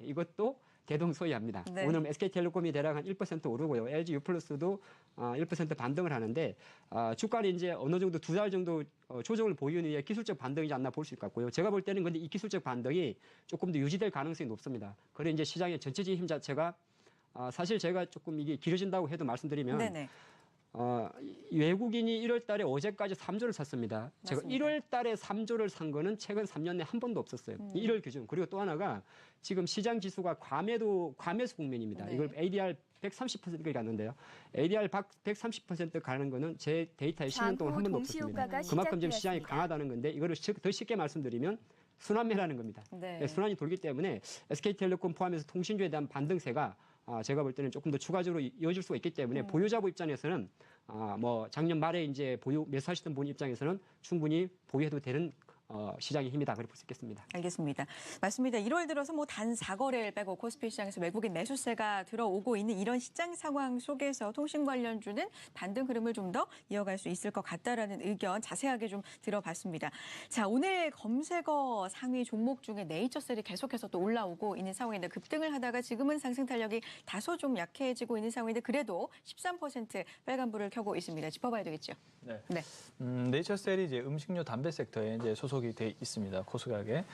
이것도 대동소이합니다. 네. 오늘 SK텔레콤이 대략 한 1% 오르고요. LG유플러스도 1% 반등을 하는데 주가는 이제 어느 정도 2달 정도 조정을 보이는 이후에 기술적 반등이지 않나 볼 수 있을 것 같고요. 제가 볼 때는 근데 이 기술적 반등이 조금 더 유지될 가능성이 높습니다. 그래 이제 시장의 전체적인 힘 자체가 사실 제가 조금 이게 길어진다고 해도 말씀드리면 네네. 외국인이 1월 달에 어제까지 3조를 샀습니다. 제가 맞습니다. 1월 달에 3조를 산 거는 최근 3년 내 한 번도 없었어요. 1월 기준. 그리고 또 하나가 지금 시장 지수가 과매수 국면입니다. 네. 이걸 ADR 130%까지 갔는데요. ADR 130% 가는 거는 제 데이터에 10년 동안 한 번도 없었습니다. 그만큼 지금 시장이 강하다는 건데 이거를 더 쉽게 말씀드리면 순환매라는 겁니다. 네. 네, 순환이 돌기 때문에 SK텔레콤 포함해서 통신주에 대한 반등세가 제가 볼 때는 조금 더 추가적으로 이어질 수가 있기 때문에 보유자부 입장에서는 뭐 작년 말에 이제 매수하시던 분 입장에서는 충분히 보유해도 되는 시장의 힘이다 그렇게 볼 수 있겠습니다. 알겠습니다. 맞습니다. 1월 들어서 뭐 단 4거래일 빼고 코스피 시장에서 외국인 매수세가 들어오고 있는 이런 시장 상황 속에서 통신 관련주는 반등 흐름을 좀 더 이어갈 수 있을 것 같다라는 의견 자세하게 좀 들어봤습니다. 자, 오늘 검색어 상위 종목 중에 네이처셀이 계속해서 또 올라오고 있는 상황인데 급등을 하다가 지금은 상승 탄력이 다소 좀 약해지고 있는 상황인데 그래도 13% 빨간불을 켜고 있습니다. 짚어봐야 되겠죠. 네. 네. 네이처셀이 이제 음식료 담배 섹터에 이제 소속이 돼 있습니다. 코스닥에.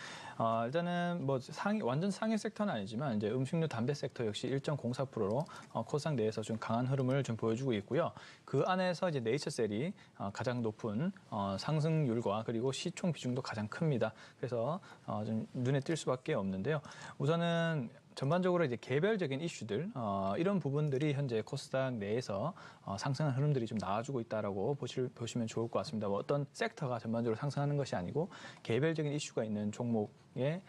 일단은 뭐 완전 상위 섹터는 아니지만 이제 음식료 담배 섹터 역시 1.04%로 코스닥 내에서 좀 강한 흐름을 좀 보여주고 있고요. 그 안에서 이제 네이처셀이 가장 높은 상승률과 그리고 시총 비중도 가장 큽니다. 그래서 좀 눈에 띌 수밖에 없는데요. 우선은 전반적으로 이제 개별적인 이슈들 이런 부분들이 현재 코스닥 내에서 상승한 흐름들이 좀 나와주고 있다라고 보시면 좋을 것 같습니다. 뭐 어떤 섹터가 전반적으로 상승하는 것이 아니고 개별적인 이슈가 있는 종목에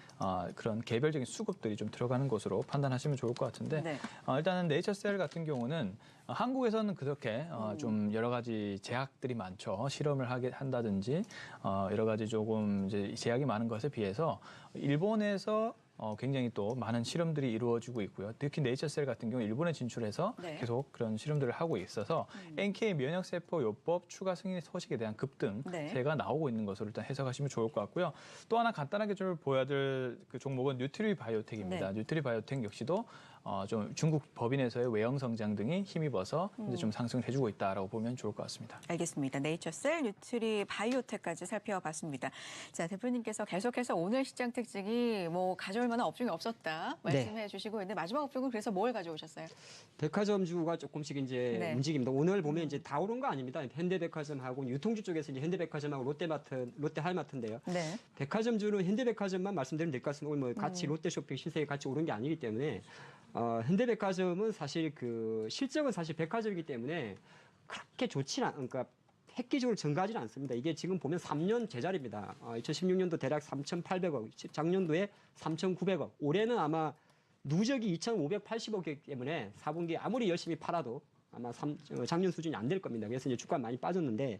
그런 개별적인 수급들이 좀 들어가는 것으로 판단하시면 좋을 것 같은데 네. 일단은 네이처셀 같은 경우는 한국에서는 그렇게 좀 여러 가지 제약들이 많죠. 실험을 한다든지 여러 가지 조금 이제 제약이 많은 것에 비해서 일본에서 굉장히 또 많은 실험들이 이루어지고 있고요. 특히 네이처셀 같은 경우 일본에 진출해서 네. 계속 그런 실험들을 하고 있어서 NK 면역세포 요법 추가 승인 소식에 대한 급등세가 나오고 있는 것으로 일단 해석하시면 좋을 것 같고요. 또 하나 간단하게 좀 보여야 될 그 종목은 뉴트리 바이오텍입니다. 네. 뉴트리 바이오텍 역시도 좀 중국 법인에서의 외형 성장 등이 힘입어서 이제 좀 상승을 해주고 있다라고 보면 좋을 것 같습니다. 알겠습니다. 네이처셀, 뉴트리, 바이오텍까지 살펴봤습니다. 자, 대표님께서 계속해서 오늘 시장 특징이 뭐 가져올 만한 업종이 없었다 말씀해 주시고 있는데 마지막 업종은 그래서 뭘 가져오셨어요? 백화점주가 조금씩 이제 네. 움직입니다. 오늘 보면 이제 다 오른 거 아닙니다. 현대백화점하고 유통주 쪽에서 이제 현대백화점하고 롯데하이마트인데요. 네. 백화점주는 현대백화점만 말씀드리면 될 것 같습니다. 오늘 뭐 같이 롯데쇼핑 신세계 같이 오른 게 아니기 때문에 현대백화점은 사실 그 실적은 사실 백화점이기 때문에 그렇게 좋지는 그러니까 획기적으로 증가하지는 않습니다. 이게 지금 보면 3년 제자리입니다. 2016년도 대략 3,800억, 작년도에 3,900억, 올해는 아마 누적이 2,580억이기 때문에 4분기 아무리 열심히 팔아도 아마 작년 수준이 안 될 겁니다. 그래서 이제 주가 많이 빠졌는데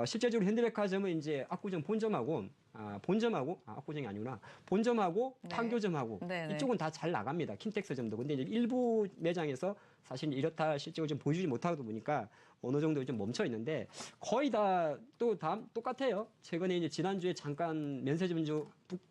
실제적으로 현대백화점은 이제 압구정 본점하고 압구정이 아니구나. 본점하고 네. 판교점하고 네. 이쪽은 다 잘 나갑니다. 킨텍스점도. 근데 이제 일부 매장에서 사실 이렇다 실적을 좀 보여주지 못하다 보니까 어느 정도 좀 멈춰 있는데 거의 다 또 똑같아요. 최근에 이제 지난주에 잠깐 면세점주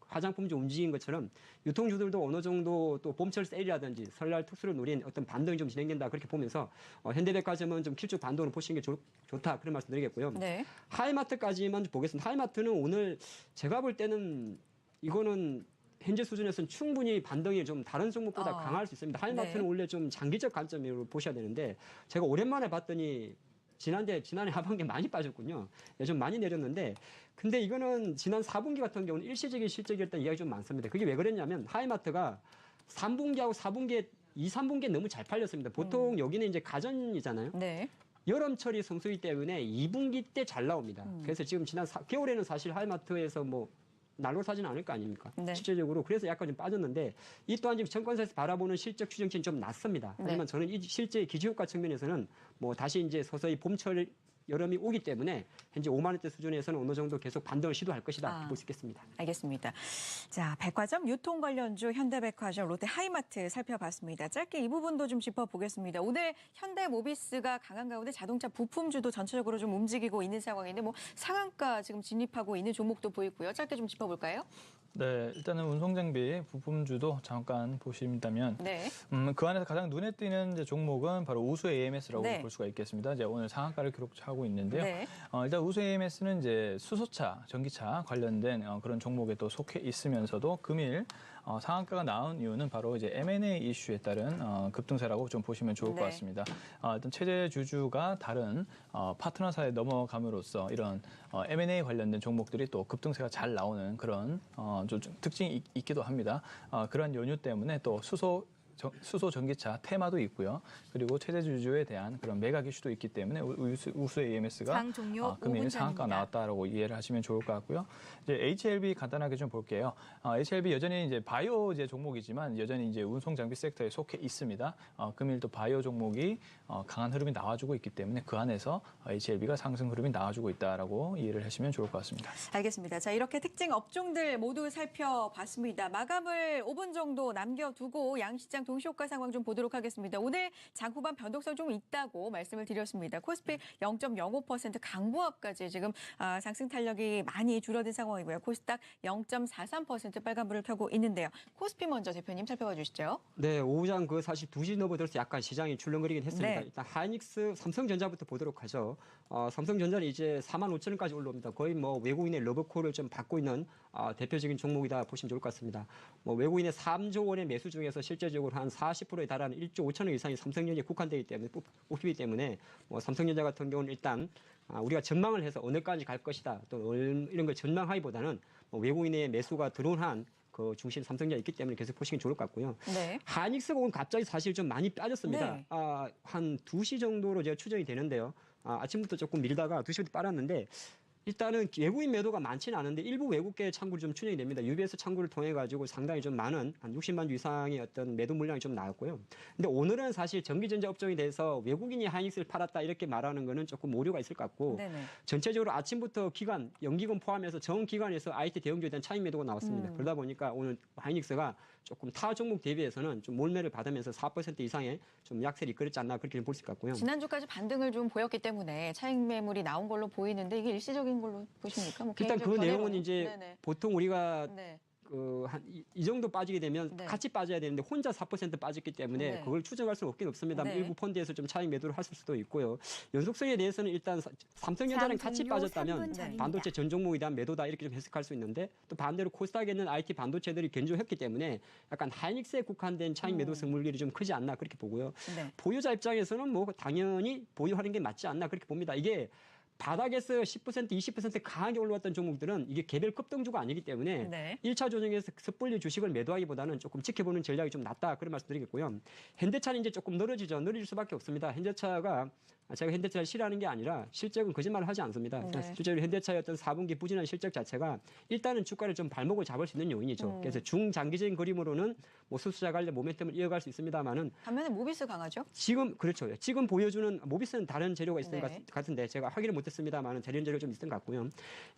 화장품주 움직인 것처럼 유통주들도 어느 정도 또 봄철 세일이라든지 설날 특수를 노린 어떤 반등이 좀 진행된다 그렇게 보면서 현대백화점은 좀 길쭉 반등으로 보시는 게 좋다 그런 말씀 드리겠고요. 네. 하이마트까지만 보겠습니다. 하이마트는 오늘 제가 볼 때는 이거는 현재 수준에서는 충분히 반등이 좀 다른 종목보다 강할 수 있습니다. 하이마트는 네. 원래 좀 장기적 관점으로 보셔야 되는데 제가 오랜만에 봤더니 지난해 하반기에 많이 빠졌군요. 좀 많이 내렸는데 근데 이거는 지난 4분기 같은 경우는 일시적인 실적이었다는 이야기 좀 많습니다. 그게 왜 그랬냐면 하이마트가 3분기하고 4분기에 2, 3분기에 너무 잘 팔렸습니다. 보통 여기는 이제 가전이잖아요. 네. 여름철이 성수기 때문에 2분기 때 잘 나옵니다. 그래서 지금 지난 겨울에는 사실 하이마트에서 뭐 날로 사지는 않을 거 아닙니까? 네. 실질적으로. 그래서 약간 좀 빠졌는데 이 또한 지금 증권사에서 바라보는 실적 추정치는 좀 낮습니다. 하지만 저는 이 실제 기저효과 측면에서는 뭐 다시 이제 서서히 봄철 여름이 오기 때문에 현재 5만 원대 수준에서는 어느 정도 계속 반등을 시도할 것이다 볼 수 있겠습니다. 알겠습니다. 자, 백화점, 유통 관련주, 현대백화점, 롯데하이마트 살펴봤습니다. 짧게 이 부분도 좀 짚어보겠습니다. 오늘 현대모비스가 강한 가운데 자동차 부품주도 전체적으로 좀 움직이고 있는 상황인데 뭐 상한가 지금 진입하고 있는 종목도 보이고요. 짧게 좀 짚어볼까요? 네, 일단은 운송장비 부품주도 잠깐 보신다면 네. 그 안에서 가장 눈에 띄는 이제 종목은 바로 우수 AMS라고 네. 볼 수가 있겠습니다. 이제 오늘 상한가를 기록하고 있는데요. 네. 일단 우수 AMS는 이제 수소차, 전기차 관련된 그런 종목에 또 속해 있으면서도 금일 상한가가 나온 이유는 바로 이제 M&A 이슈에 따른 급등세라고 좀 보시면 좋을 것 네. 같습니다. 일단 체제 주주가 다른 파트너사에 넘어감으로써 이런 M&A 관련된 종목들이 또 급등세가 잘 나오는 그런 좀 특징이 있기도 합니다. 그런 연유 때문에 또 수소 수소 전기차 테마도 있고요. 그리고 최대주주에 대한 그런 매각 이슈도 있기 때문에 우수 AMS가 장 종료 금일 5분 상한가 전입니다. 나왔다라고 이해를 하시면 좋을 것 같고요. 이제 HLB 간단하게 좀 볼게요. HLB 여전히 이제 바이오 이제 종목이지만 여전히 이제 운송 장비 섹터에 속해 있습니다. 금일 또 바이오 종목이 강한 흐름이 나와주고 있기 때문에 그 안에서 HLB가 상승 흐름이 나와주고 있다라고 이해를 하시면 좋을 것 같습니다. 알겠습니다. 자, 이렇게 특징 업종들 모두 살펴봤습니다. 마감을 5분 정도 남겨두고 양시장 동시효과 상황 좀 보도록 하겠습니다. 오늘 장 후반 변동성 좀 있다고 말씀을 드렸습니다. 코스피 0.05% 강보합까지 지금 상승 탄력이 많이 줄어든 상황이고요. 코스닥 0.43% 빨간불을 켜고 있는데요. 코스피 먼저 대표님 살펴봐 주시죠. 네, 오후장 사실 2시 넘어들어서 약간 시장이 출렁거리긴 했습니다. 네. 일단 하이닉스, 삼성전자부터 보도록 하죠. 삼성전자는 이제 45,000원까지 올라옵니다. 거의 뭐 외국인의 러브콜을 좀 받고 있는 대표적인 종목이다 보시면 좋을 것 같습니다. 뭐 외국인의 3조 원의 매수 중에서 실제적으로 한 40%에 달하는 1조 5천억 이상이 삼성전자에 국한되기 때문에 뽑히기 때문에 뭐 삼성전자 같은 경우는 일단 우리가 전망을 해서 어느까지 갈 것이다 또 이런 걸 전망하기보다는 뭐 외국인의 매수가 들어온 한 그 중심 삼성전자 있기 때문에 계속 보시면 좋을 것 같고요. 네. 하이닉스가 오늘 갑자기 사실 좀 많이 빠졌습니다. 네. 한 2시 정도로 제가 추정이 되는데요. 아침부터 조금 밀다가 2시부터 빨았는데 일단은 외국인 매도가 많지는 않은데 일부 외국계 창구를 좀 추정이 됩니다. UBS 창구를 통해 가지고 상당히 좀 많은 한 60만 주 이상의 어떤 매도 물량이 좀 나왔고요. 근데 오늘은 사실 전기전자 업종에 대해서 외국인이 하이닉스를 팔았다 이렇게 말하는 거는 조금 오류가 있을 것 같고 네네. 전체적으로 아침부터 기관, 연기금 포함해서 전 기관에서 IT 대형주에 대한 차익 매도가 나왔습니다. 그러다 보니까 오늘 하이닉스가 조금 타 종목 대비해서는 좀 몰매를 받으면서 4% 이상의 좀 약세를 이끌었지 않나 그렇게 볼 수 있을 것 같고요. 지난주까지 반등을 좀 보였기 때문에 차익 매물이 나온 걸로 보이는데 이게 일시적인 걸로 보십니까? 뭐 일단 그 개인적 내용은 견해로는? 이제 네네. 보통 우리가 네. 이 정도 빠지게 되면 네. 같이 빠져야 되는데 혼자 4% 빠졌기 때문에 네. 그걸 추정할 수는 없긴 없습니다. 네. 일부 펀드에서 좀 차익 매도를 하실 수도 있고요. 연속성에 대해서는 일단 삼성전자랑 같이 종료 빠졌다면 3분 전입니다. 반도체 전 종목에 대한 매도다 이렇게 좀 해석할 수 있는데 또 반대로 코스닥에 있는 IT 반도체들이 견조했기 때문에 약간 하이닉스에 국한된 차익 매도성 물질이 좀 크지 않나 그렇게 보고요. 네. 보유자 입장에서는 뭐 당연히 보유하는 게 맞지 않나 그렇게 봅니다. 이게 바닥에서 10%, 20% 강하게 올라왔던 종목들은 이게 개별 급등주가 아니기 때문에 네. 1차 조정에서 섣불리 주식을 매도하기보다는 조금 지켜보는 전략이 좀 낫다 그런 말씀 드리겠고요. 현대차는 이제 조금 늘어지죠. 늘어질 수밖에 없습니다. 현대차가 제가 현대차를 싫어하는 게 아니라 실적은 거짓말을 하지 않습니다. 네. 실제로 현대차의 어떤 4분기 부진한 실적 자체가 일단은 주가를 좀 발목을 잡을 수 있는 요인이죠. 그래서 중장기적인 그림으로는 뭐 수수자 관련 모멘텀을 이어갈 수 있습니다만은 반면에 모비스 강하죠? 지금 그렇죠. 지금 보여주는 모비스는 다른 재료가 있을 네. 것 같은데 제가 확인을 못했습니다만은 다른 재료 좀 있을 것 같고요.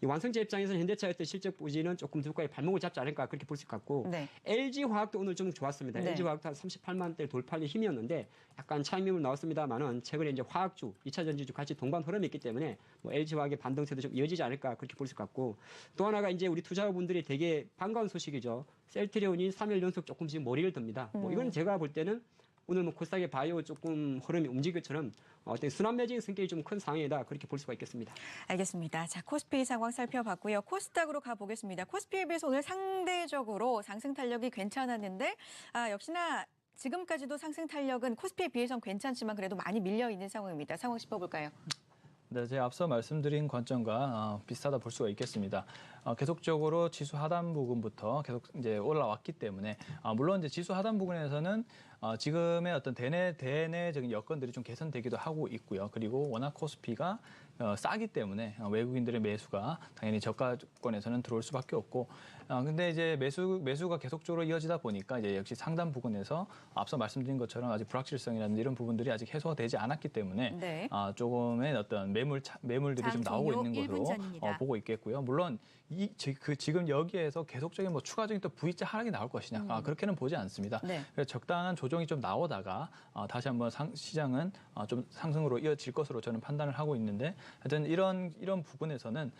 이 완성제 입장에서는 현대차의 어떤 실적 부진은 조금 주가의 발목을 잡지 않을까 그렇게 볼 수 있을 것 같고 네. LG 화학도 오늘 좀 좋았습니다. 네. LG 화학도 한 38만 대 돌파의 힘이었는데 약간 차익 매물 나왔습니다만은 최근에 이제 화학주, 2차 전지주 같이 동반 흐름이 있기 때문에 뭐 LG 화학의 반등세도 좀 이어지지 않을까 그렇게 볼 수 있을 것 같고 또 하나가 이제 우리 투자자분들이 되게 반가운 소식이죠. 셀트리온이 3일 연속 조금씩 머리를 듭니다. 뭐 이건 제가 볼 때는 오늘 뭐 코스닥의 바이오 조금 흐름이 움직였처럼 어떤 순환 매진 성격이 좀 큰 상황이다 그렇게 볼 수가 있겠습니다. 알겠습니다. 자, 코스피 상황 살펴봤고요. 코스닥으로 가보겠습니다. 코스피에 비해서 오늘 상대적으로 상승 탄력이 괜찮았는데 역시나 지금까지도 상승 탄력은 코스피에 비해서는 괜찮지만 그래도 많이 밀려 있는 상황입니다. 상황 짚어볼까요? 네, 제가 앞서 말씀드린 관점과 비슷하다 볼 수가 있겠습니다. 계속적으로 지수 하단 부분부터 계속 이제 올라왔기 때문에 물론 이제 지수 하단 부분에서는 지금의 어떤 대내적인 여건들이 좀 개선되기도 하고 있고요. 그리고 워낙 코스피가 싸기 때문에 외국인들의 매수가 당연히 저가권에서는 들어올 수밖에 없고, 근데 이제 매수가 계속적으로 이어지다 보니까 이제 역시 상단 부분에서 앞서 말씀드린 것처럼 아직 불확실성이라든지 이런 부분들이 아직 해소가 되지 않았기 때문에 네. 조금의 어떤 매물들이 장 좀 나오고 종료 있는 1분 것으로 전입니다. 보고 있겠고요. 물론 지금 여기에서 계속적인 뭐 추가적인 또 V자 하락이 나올 것이냐 그렇게는 보지 않습니다. 네. 그래서 적당한 조정이 좀 나오다가 다시 한번 시장은 좀 상승으로 이어질 것으로 저는 판단을 하고 있는데 하여튼 이런 부분에서는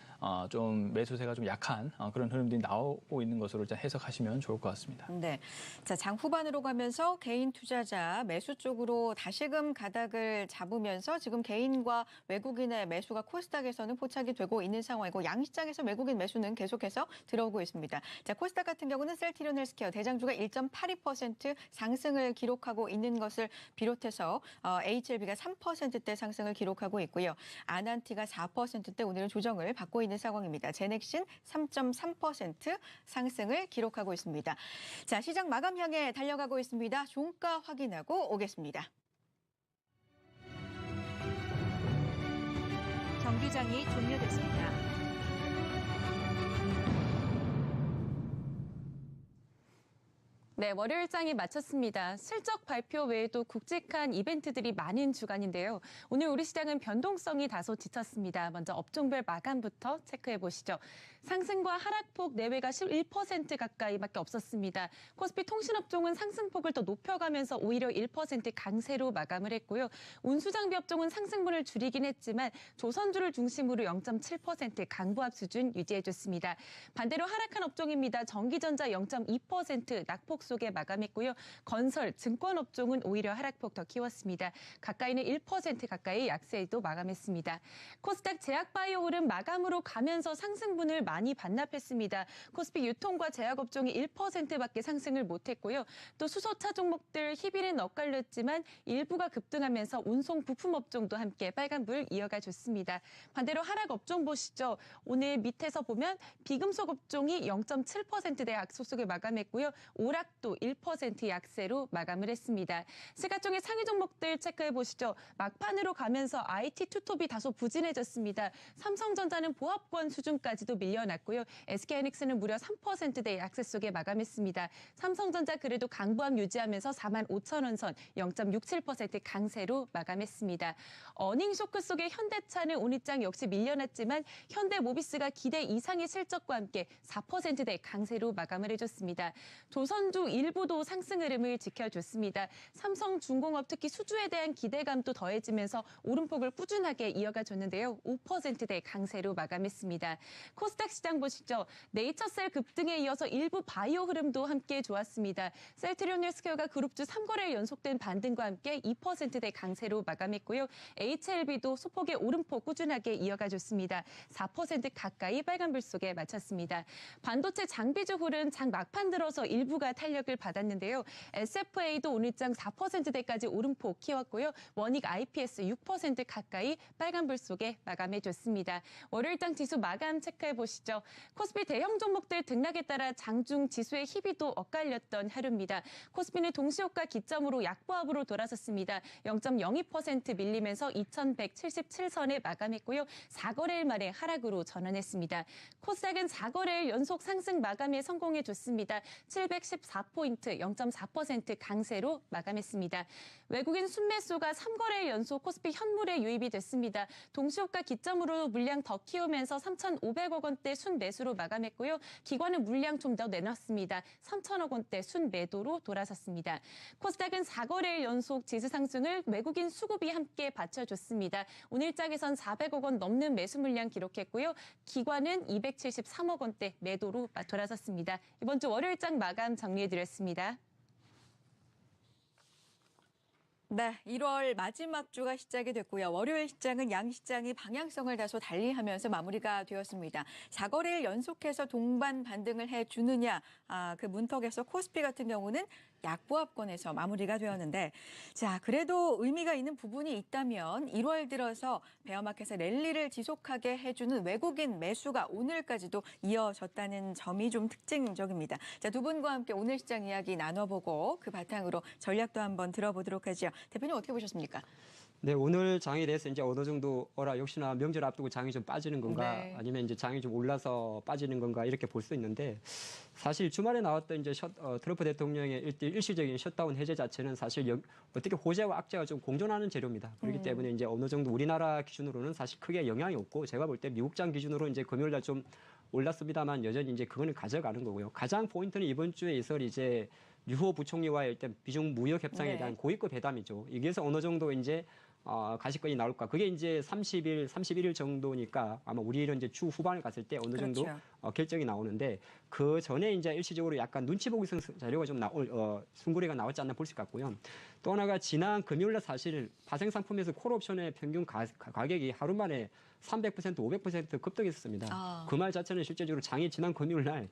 좀 매수세가 좀 약한 그런 흐름들이 나오고 있는 것으로 일단 해석하시면 좋을 것 같습니다. 네. 자, 장 후반으로 가면서 개인 투자자 매수 쪽으로 다시금 가닥을 잡으면서 지금 개인과 외국인의 매수가 코스닥에서는 포착이 되고 있는 상황이고 양시장에서 외국인 매수는 계속해서 들어오고 있습니다. 자, 코스닥 같은 경우는 셀트리온 헬스케어 대장주가 1.82% 상승을 기록하고 있는 것을 비롯해서 HLB가 3%대 상승을 기록하고 있고요. 아난티가 4%대 오늘은 조정을 받고 있는 상황입니다. 제넥신 3.3%, 상승을 기록하고 있습니다. 자, 시장 마감 향해 달려가고 있습니다. 종가 확인하고 오겠습니다. 정비장이 종료됐습니다. 네, 월요일장이 마쳤습니다. 실적 발표 외에도 굵직한 이벤트들이 많은 주간인데요. 오늘 우리 시장은 변동성이 다소 짙었습니다. 먼저 업종별 마감부터 체크해 보시죠. 상승과 하락폭 내외가 11% 가까이밖에 없었습니다. 코스피 통신업종은 상승폭을 더 높여가면서 오히려 1% 강세로 마감을 했고요. 운수장비 업종은 상승분을 줄이긴 했지만 조선주를 중심으로 0.7% 강보합 수준 유지해줬습니다. 반대로 하락한 업종입니다. 전기전자 0.2% 낙폭 속에 마감했고요. 건설, 증권 업종은 오히려 하락폭 더 키웠습니다. 가까이는 1% 가까이 약세에도 마감했습니다. 코스닥 제약바이오 흐름 마감으로 가면서 상승분을 많이 반납했습니다. 코스피 유통과 제약 업종이 1%밖에 상승을 못했고요. 또 수소차 종목들 희비는 엇갈렸지만 일부가 급등하면서 운송 부품 업종도 함께 빨간불 이어가 줬습니다. 반대로 하락 업종 보시죠. 오늘 밑에서 보면 비금속 업종이 0.7%대 약소 속에 마감했고요. 오락도 1% 약세로 마감을 했습니다. 시가총액 상위 종목들 체크해 보시죠. 막판으로 가면서 IT 투톱이 다소 부진해졌습니다. 삼성전자는 보합권 수준까지도 밀려났고요. SK하이닉스는 무려 3%대 약세 속에 마감했습니다. 삼성전자 그래도 강보합 유지하면서 45,000원 선 0.67% 강세로 마감했습니다. 어닝 쇼크 속에 현대차는 오늘장 역시 밀려났지만 현대모비스가 기대 이상의 실적과 함께 4%대 강세로 마감을 해줬습니다. 조선주 일부도 상승 흐름을 지켜줬습니다. 삼성중공업 특히 수주에 대한 기대감도 더해지면서 오름폭을 꾸준하게 이어가 줬는데요. 5%대 강세로 마감했습니다. 코스닥 시장 보시죠. 네이처셀 급등에 이어서 일부 바이오 흐름도 함께 좋았습니다. 셀트리온 헬스케어가 그룹주 3거래일 연속된 반등과 함께 2%대 강세로 마감했고요. HLB도 소폭의 오름폭 꾸준하게 이어가 줬습니다. 4% 가까이 빨간불 속에 마쳤습니다. 반도체 장비주 흐름 장 막판 들어서 일부가 탄력을 받았는데요. SFA도 오늘장 4%대까지 오름폭 키웠고요. 원익 IPS 6% 가까이 빨간불 속에 마감해줬습니다. 월요일장 지수 마감 체크해 보시죠. 코스피 대형 종목들 등락에 따라 장중 지수의 희비도 엇갈렸던 하루입니다. 코스피는 동시효과 기점으로 약보합으로 돌아섰습니다. 0.02% 밀리면서 2177선에 마감했고요. 4거래일 만에 하락으로 전환했습니다. 코스닥은 4거래일 연속 상승 마감에 성공해줬습니다. 714포인트 0.4% 강세로 마감했습니다. 외국인 순매수가 3거래일 연속 코스피 현물에 유입이 됐습니다. 동시효과 기점으로 물량 더 키우면서 3,500억 원대 순매수로 마감했고요. 기관은 물량 좀 더 내놨습니다. 3,000억 원대 순매도로 돌아섰습니다. 코스닥은 4거래일 연속 지수 상승을 외국인 수급이 함께 받쳐줬습니다. 오늘장에선 400억 원 넘는 매수 물량 기록했고요. 기관은 273억 원대 매도로 돌아섰습니다. 이번 주 월요일장 마감 정리해드렸습니다. 네, 1월 마지막 주가 시작이 됐고요. 월요일 시장은 양시장이 방향성을 다소 달리하면서 마무리가 되었습니다. 4거래일 연속해서 동반 반등을 해주느냐, 그 문턱에서 코스피 같은 경우는 약보합권에서 마무리가 되었는데, 자, 그래도 의미가 있는 부분이 있다면 1월 들어서 베어마켓의 랠리를 지속하게 해주는 외국인 매수가 오늘까지도 이어졌다는 점이 좀 특징적입니다. 자, 두 분과 함께 오늘 시장 이야기 나눠보고 그 바탕으로 전략도 한번 들어보도록 하죠. 대표님 어떻게 보셨습니까? 네, 오늘 장에 대해서 이제 어느 정도 역시나 명절 앞두고 장이 좀 빠지는 건가, 네. 아니면 이제 장이 좀 올라서 빠지는 건가 이렇게 볼 수 있는데, 사실 주말에 나왔던 이제 트럼프 대통령의 일시적인 셧다운 해제 자체는 사실 어떻게 호재와 악재가 좀 공존하는 재료입니다. 그렇기 때문에 이제 어느 정도 우리나라 기준으로는 사실 크게 영향이 없고, 제가 볼 때 미국장 기준으로 이제 금요일날 좀 올랐습니다만 여전히 이제 그거는 가져가는 거고요. 가장 포인트는 이번 주에 있을 이제 류호 부총리와의 일단 비중 무역 협상에 네. 대한 고위급 회담이죠. 여기에서 어느 정도 이제 가시권이 나올까? 그게 이제 31일 정도니까 아마 우리는 이제 주 후반을 갔을 때 어느 정도 그렇죠. 결정이 나오는데, 그 전에 이제 일시적으로 약간 눈치 보기 자료가 좀 순구리가 나왔지 않나 볼 수 같고요. 또 하나가 지난 금요일날 사실 파생 상품에서 콜옵션의 평균 가격이 하루 만에 300%, 500% 급등했었습니다. 그 말 자체는 실제적으로 장이 지난 금요일날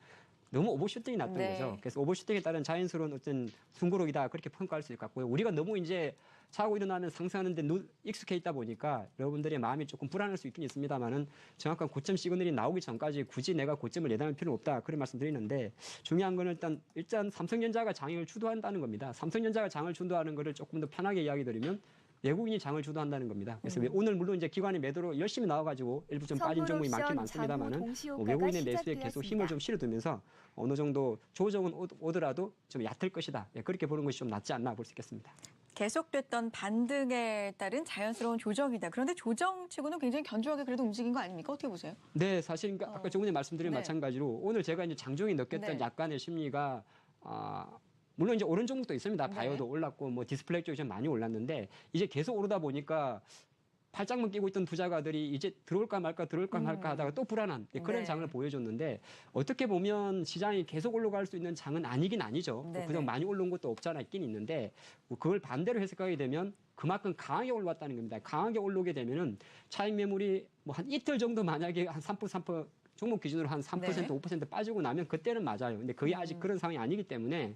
너무 오버슈팅이 났던 네. 거죠. 그래서 오버슈팅에 따른 자연스러운 어떤 숨고르기다 그렇게 평가할 수 있을 것 같고요. 우리가 너무 이제 자고 일어나면 상승하는데 익숙해 있다 보니까 여러분들의 마음이 조금 불안할 수 있긴 있습니다만은 정확한 고점 시그널이 나오기 전까지 굳이 내가 고점을 예단할 필요는 없다 그런 말씀드리는데 중요한 거는 일단 삼성전자가 장을 주도한다는 겁니다. 삼성전자가 장을 주도하는 거를 조금 더 편하게 이야기 드리면 외국인이 장을 주도한다는 겁니다. 그래서 오늘 물론 이제 기관의 매도로 열심히 나와가지고 일부 좀 빠진 종목이 많긴 많습니다만은 외국인의 매수에 계속 힘을 좀 실어두면서 어느 정도 조정은 오더라도 좀 얕을 것이다. 예, 그렇게 보는 것이 좀 낫지 않나 볼 수 있겠습니다. 계속됐던 반등에 따른 자연스러운 조정이다. 그런데 조정치고는 굉장히 견조하게 그래도 움직인 거 아닙니까? 어떻게 보세요? 네, 사실 아까 조금 전에 말씀드린 네. 마찬가지로 오늘 제가 이제 장중에 느꼈던 네. 약간의 심리가 물론 이제 오른 종목도 있습니다. 네. 바이오도 올랐고 뭐 디스플레이 쪽이 좀 많이 올랐는데 이제 계속 오르다 보니까 팔짱만 끼고 있던 투자가들이 이제 들어올까 말까 하다가 또 불안한 그런 네. 장을 보여줬는데 어떻게 보면 시장이 계속 올라갈 수 있는 장은 아니긴 아니죠. 네네. 그냥 많이 올라온 것도 없잖아 있긴 있는데 그걸 반대로 해석하게 되면 그만큼 강하게 올라왔다는 겁니다. 강하게 올라오게 되면은 차익 매물이 뭐 한 이틀 정도 만약에 한 3% 종목 기준으로 한 3% 네. 5% 빠지고 나면 그때는 맞아요. 근데 그게 아직 그런 상황이 아니기 때문에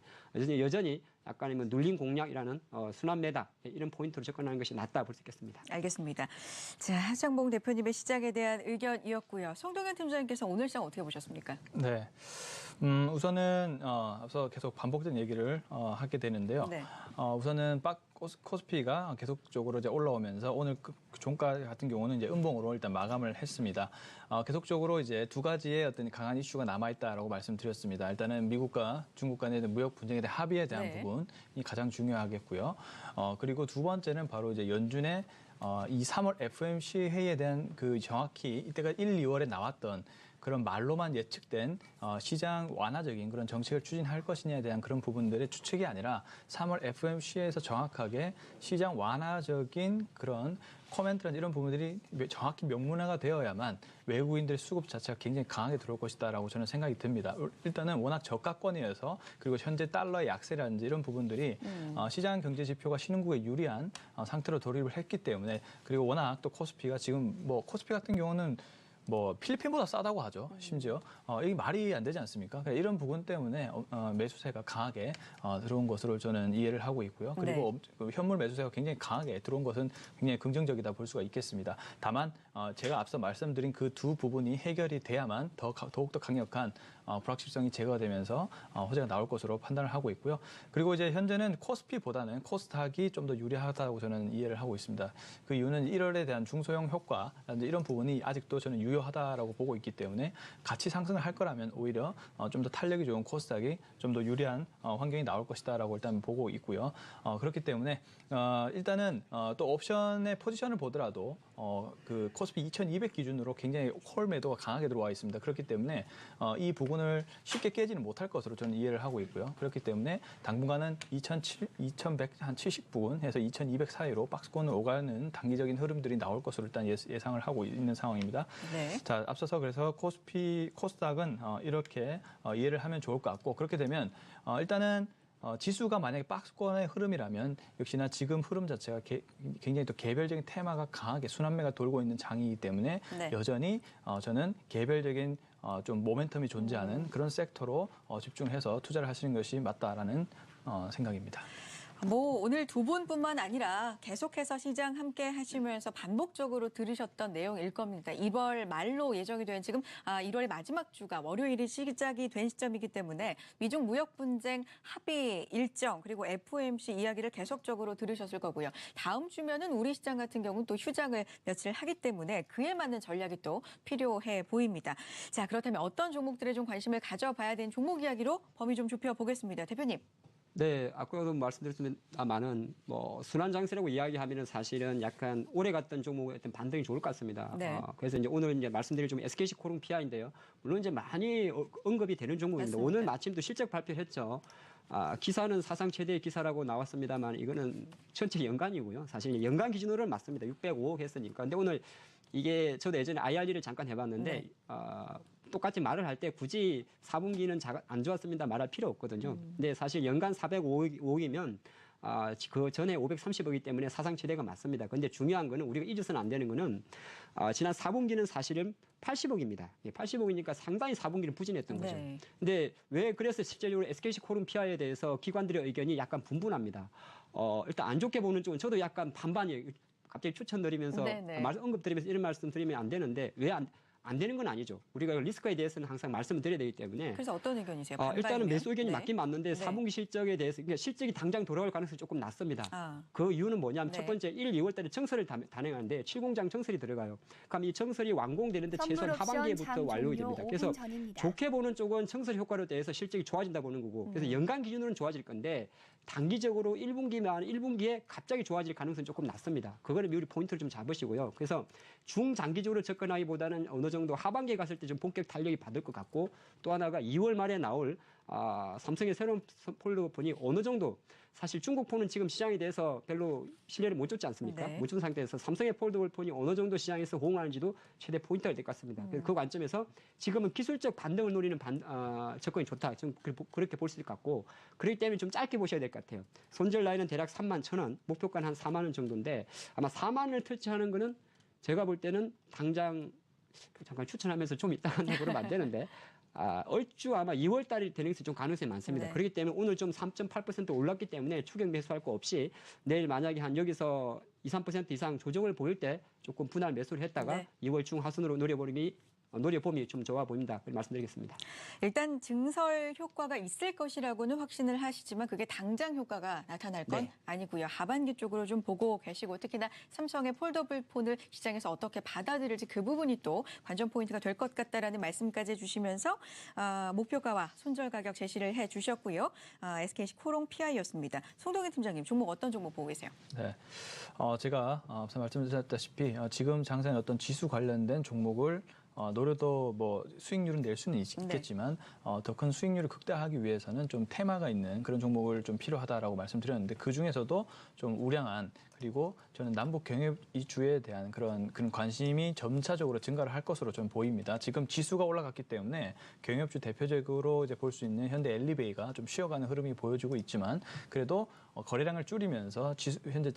여전히 약간이면 눌린 공략이라는 순환 매다 이런 포인트로 접근하는 것이 낫다 볼 수 있겠습니다. 알겠습니다. 자, 하창봉 대표님의 시장에 대한 의견이었고요. 송동현 팀장님께서 오늘 시장 어떻게 보셨습니까? 네. 우선은 앞서 계속 반복된 얘기를 하게 되는데요. 네. 우선은 코스피가 계속적으로 이제 올라오면서 오늘 종가 같은 경우는 이제 음봉으로 일단 마감을 했습니다. 계속적으로 이제 두 가지의 어떤 강한 이슈가 남아 있다라고 말씀드렸습니다. 일단은 미국과 중국 간의 무역 분쟁에 대한 합의에 대한 네. 부분이 가장 중요하겠고요. 그리고 두 번째는 바로 이제 연준의 이 3월 FOMC 회의에 대한 그 정확히 이때가 1, 2월에 나왔던 그런 말로만 예측된 시장 완화적인 그런 정책을 추진할 것이냐에 대한 그런 부분들의 추측이 아니라 3월 FOMC에서 정확하게 시장 완화적인 그런 코멘트나 이런 부분들이 정확히 명문화가 되어야만 외국인들의 수급 자체가 굉장히 강하게 들어올 것이다라고 저는 생각이 듭니다. 일단은 워낙 저가권이어서 그리고 현재 달러의 약세라든지 이런 부분들이 시장 경제 지표가 신흥국에 유리한 상태로 돌입을 했기 때문에 그리고 워낙 또 코스피가 지금 뭐 코스피 같은 경우는 뭐 필리핀보다 싸다고 하죠. 심지어 이게 말이 안 되지 않습니까? 그러니까 이런 부분 때문에 매수세가 강하게 들어온 것으로 저는 이해를 하고 있고요. 그리고 현물 매수세가 굉장히 강하게 들어온 것은 굉장히 긍정적이다 볼 수가 있겠습니다. 다만 제가 앞서 말씀드린 그 두 부분이 해결이 돼야만 더욱더 강력한 불확실성이 제거되면서 호재가 나올 것으로 판단을 하고 있고요. 그리고 이제 현재는 코스피보다는 코스닥이 좀 더 유리하다고 저는 이해를 하고 있습니다. 그 이유는 1월에 대한 중소형 효과라든지 이런 부분이 아직도 저는 유효하다라고 보고 있기 때문에 같이 상승을 할 거라면 오히려 좀 더 탄력이 좋은 코스닥이 좀 더 유리한 환경이 나올 것이다라고 일단 보고 있고요. 그렇기 때문에 일단은 또 옵션의 포지션을 보더라도 그 코스피 2200 기준으로 굉장히 콜 매도가 강하게 들어와 있습니다. 그렇기 때문에 이 부분을 쉽게 깨지는 못할 것으로 저는 이해를 하고 있고요. 그렇기 때문에 당분간은 2170 부근에서 2200 사이로 박스권을 오가는 단기적인 흐름들이 나올 것으로 일단 예상을 하고 있는 상황입니다. 네. 자, 앞서서 그래서 코스닥은 이렇게 이해를 하면 좋을 것 같고 그렇게 되면 일단은 지수가 만약에 박스권의 흐름이라면 역시나 지금 흐름 자체가 굉장히 또 개별적인 테마가 강하게 순환매가 돌고 있는 장이기 때문에 네. 여전히 저는 개별적인 좀 모멘텀이 존재하는 그런 섹터로 집중해서 투자를 하시는 것이 맞다라는 생각입니다. 뭐 오늘 두 분뿐만 아니라 계속해서 시장 함께 하시면서 반복적으로 들으셨던 내용일 겁니다. 1월 말로 예정이 된 지금 1월의 마지막 주가 월요일이 시작이 된 시점이기 때문에 미중 무역 분쟁 합의 일정 그리고 FOMC 이야기를 계속적으로 들으셨을 거고요. 다음 주면은 우리 시장 같은 경우는 또 휴장을 며칠 하기 때문에 그에 맞는 전략이 또 필요해 보입니다. 자, 그렇다면 어떤 종목들에 좀 관심을 가져봐야 되는 종목 이야기로 범위 좀 좁혀 보겠습니다. 대표님. 네, 아까도 말씀드렸지만은 뭐 순환 장세라고 이야기하면은 사실은 약간 오래 갔던 종목의 어떤 반등이 좋을 것 같습니다. 네. 그래서 이제 오늘 이제 말씀드릴 좀 SKC 코롱 PI인데요. 물론 이제 많이 언급이 되는 종목입니다. 맞습니다. 오늘 마침도 실적 발표했죠. 기사는 사상 최대의 기사라고 나왔습니다만 이거는 전체 연간이고요. 사실 연간 기준으로는 맞습니다. 605억 했으니까. 근데 오늘 이게 저도 예전에 IRD를 잠깐 해봤는데 네. 똑같이 말을 할 때 굳이 4분기는 안 좋았습니다 말할 필요 없거든요. 근데 사실 연간 405억이면 그 전에 530억이기 때문에 사상 최대가 맞습니다. 그런데 중요한 거는 우리가 잊어서는 안 되는 거는 지난 4분기는 사실은 80억입니다. 80억이니까 상당히 4분기는 부진했던 거죠. 네. 근데 왜 그래서 실제적으로 SKC 코룸 피아에 대해서 기관들의 의견이 약간 분분합니다. 일단 안 좋게 보는 쪽은 저도 약간 반반이에요. 갑자기 추천드리면서 네네. 언급드리면서 이런 말씀 드리면 안 되는데 왜 안 되는 건 아니죠. 우리가 리스크에 대해서는 항상 말씀을 드려야 되기 때문에 그래서 어떤 의견이세요? 일단은 반반이면? 매수 의견이 네. 맞긴 맞는데 네. 4분기 실적에 대해서 그러니까 실적이 당장 돌아갈 가능성이 조금 낮습니다. 아, 그 이유는 뭐냐면 네. 첫 번째 1, 2월 달에 청설을 단행하는데 7공장 청설이 들어가요. 그럼 이 청설이 완공되는데 최소한 하반기에부터 완료가 됩니다. 그래서 좋게 보는 쪽은 청설 효과로 대해서 실적이 좋아진다 보는 거고 그래서 연간 기준으로는 좋아질 건데 단기적으로 1분기에 갑자기 좋아질 가능성이 조금 낮습니다. 그거는 미리 포인트를 좀 잡으시고요. 그래서 중장기적으로 접근하기보다는 어느 정도 하반기에 갔을 때 좀 본격 탄력이 받을 것 같고 또 하나가 2월 말에 나올 삼성의 새로운 폴더폰이 어느 정도 사실 중국 폰은 지금 시장에 대해서 별로 신뢰를 못 줬지 않습니까? 네. 못 준 상태에서 삼성의 폴더폰이 어느 정도 시장에서 호응하는지도 최대 포인트가 될 것 같습니다. 그래서 그 관점에서 지금은 기술적 반등을 노리는 접근이 좋다. 좀 그렇게 볼 수 있을 것 같고 그렇기 때문에 좀 짧게 보셔야 될 것 같아요. 손절 라인은 대략 31,000원, 목표가는 한 4만 원 정도인데 아마 4만 원을 터치하는 거는 제가 볼 때는 당장 잠깐 추천하면서 좀 이따 그러면 안 되는데 얼추 아마 2월 달이 되는 게 좀 가능성이 많습니다. 네. 그렇기 때문에 오늘 좀 3.8% 올랐기 때문에 추격 매수할 거 없이 내일 만약에 한 여기서 2, 3% 이상 조정을 보일 때 조금 분할 매수를 했다가 네. 2월 중하순으로 노려봄이 좀 좋아 보입니다. 말씀드리겠습니다. 일단 증설 효과가 있을 것이라고는 확신을 하시지만 그게 당장 효과가 나타날 건 네. 아니고요. 하반기 쪽으로 좀 보고 계시고 특히나 삼성의 폴더블 폰을 시장에서 어떻게 받아들일지 그 부분이 또 관전 포인트가 될 것 같다라는 말씀까지 해주시면서 목표가와 손절 가격 제시를 해주셨고요. SKC 코롱 PI였습니다. 송동현 팀장님 종목 어떤 종목 보고 계세요? 네. 제가 앞서 말씀드렸다시피 지금 장세는 어떤 지수 관련된 종목을 노려도 뭐 수익률은 낼 수는 있겠지만 더 큰 수익률을 극대화하기 위해서는 좀 테마가 있는 그런 종목을 좀 필요하다라고 말씀드렸는데 그 중에서도 좀 우량한 그리고 저는 남북 경협 이주에 대한 그런 관심이 점차적으로 증가를 할 것으로 좀 보입니다. 지금 지수가 올라갔기 때문에 경협주 대표적으로 이제 볼 수 있는 현대 엘리베이가 좀 쉬어가는 흐름이 보여주고 있지만 그래도 거래량을 줄이면서 현재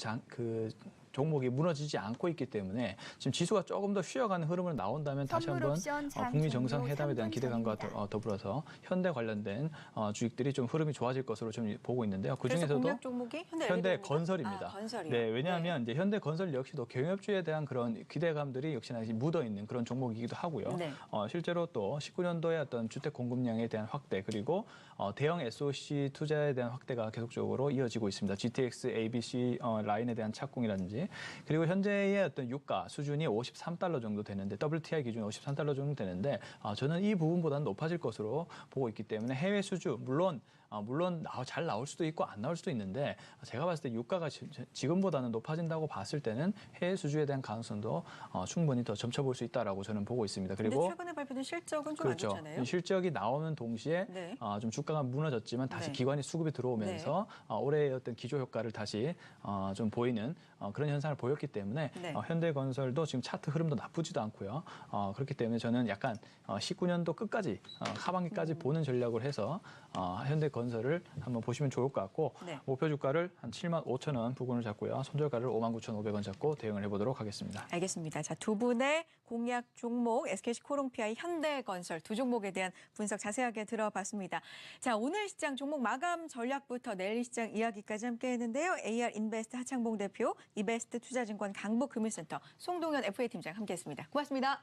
종목이 무너지지 않고 있기 때문에 지금 지수가 조금 더 쉬어가는 흐름으로 나온다면 다시 한번 북미 정상회담에 대한 기대감과 더불어서 현대 관련된 주식들이 좀 흐름이 좋아질 것으로 좀 보고 있는데요. 그 중에서도 공략 종목이 현대 건설입니다. 건설이요. 네, 왜냐하면 이제 현대 건설 역시도 경협주에 대한 그런 기대감들이 역시나 묻어 있는 그런 종목이기도 하고요. 네. 실제로 또 19년도에 어떤 주택 공급량에 대한 확대 그리고 대형 SOC 투자에 대한 확대가 계속적으로 이어지고 있습니다. GTX, ABC 라인에 대한 착공이라든지 그리고 현재의 어떤 유가 수준이 53달러 정도 되는데 WTI 기준 53달러 정도 되는데 저는 이 부분보다는 높아질 것으로 보고 있기 때문에 해외 수주 물론 잘 나올 수도 있고 안 나올 수도 있는데 제가 봤을 때 유가가 지금보다는 높아진다고 봤을 때는 해외 수주에 대한 가능성도 충분히 더 점쳐볼 수 있다라고 저는 보고 있습니다. 근데 그리고 최근에 발표된 실적은 좀 안 그렇죠. 좋잖아요. 이 실적이 나오는 동시에 네. 좀 주가가 무너졌지만 다시 네. 기관이 수급이 들어오면서 올해의 어떤 기조 효과를 다시 좀 보이는 그런 현상을 보였기 때문에 네. 현대건설도 지금 차트 흐름도 나쁘지도 않고요. 그렇기 때문에 저는 약간 19년도 끝까지 하반기까지 보는 전략을 해서 현대건설을 한번 보시면 좋을 것 같고 네. 목표 주가를 한 7만 5천 원 부근을 잡고요. 손절가를 5만 9,500원 잡고 대응을 해보도록 하겠습니다. 알겠습니다. 자, 두 분의 공약 종목 SKC 코롱 PI 현대건설 두 종목에 대한 분석 자세하게 들어봤습니다. 자, 오늘 시장 종목 마감 전략부터 내일 시장 이야기까지 함께했는데요. AR 인베스트 하창봉 대표, 이베스트 투자증권 강북금융센터 송동현 FA 팀장 함께했습니다. 고맙습니다.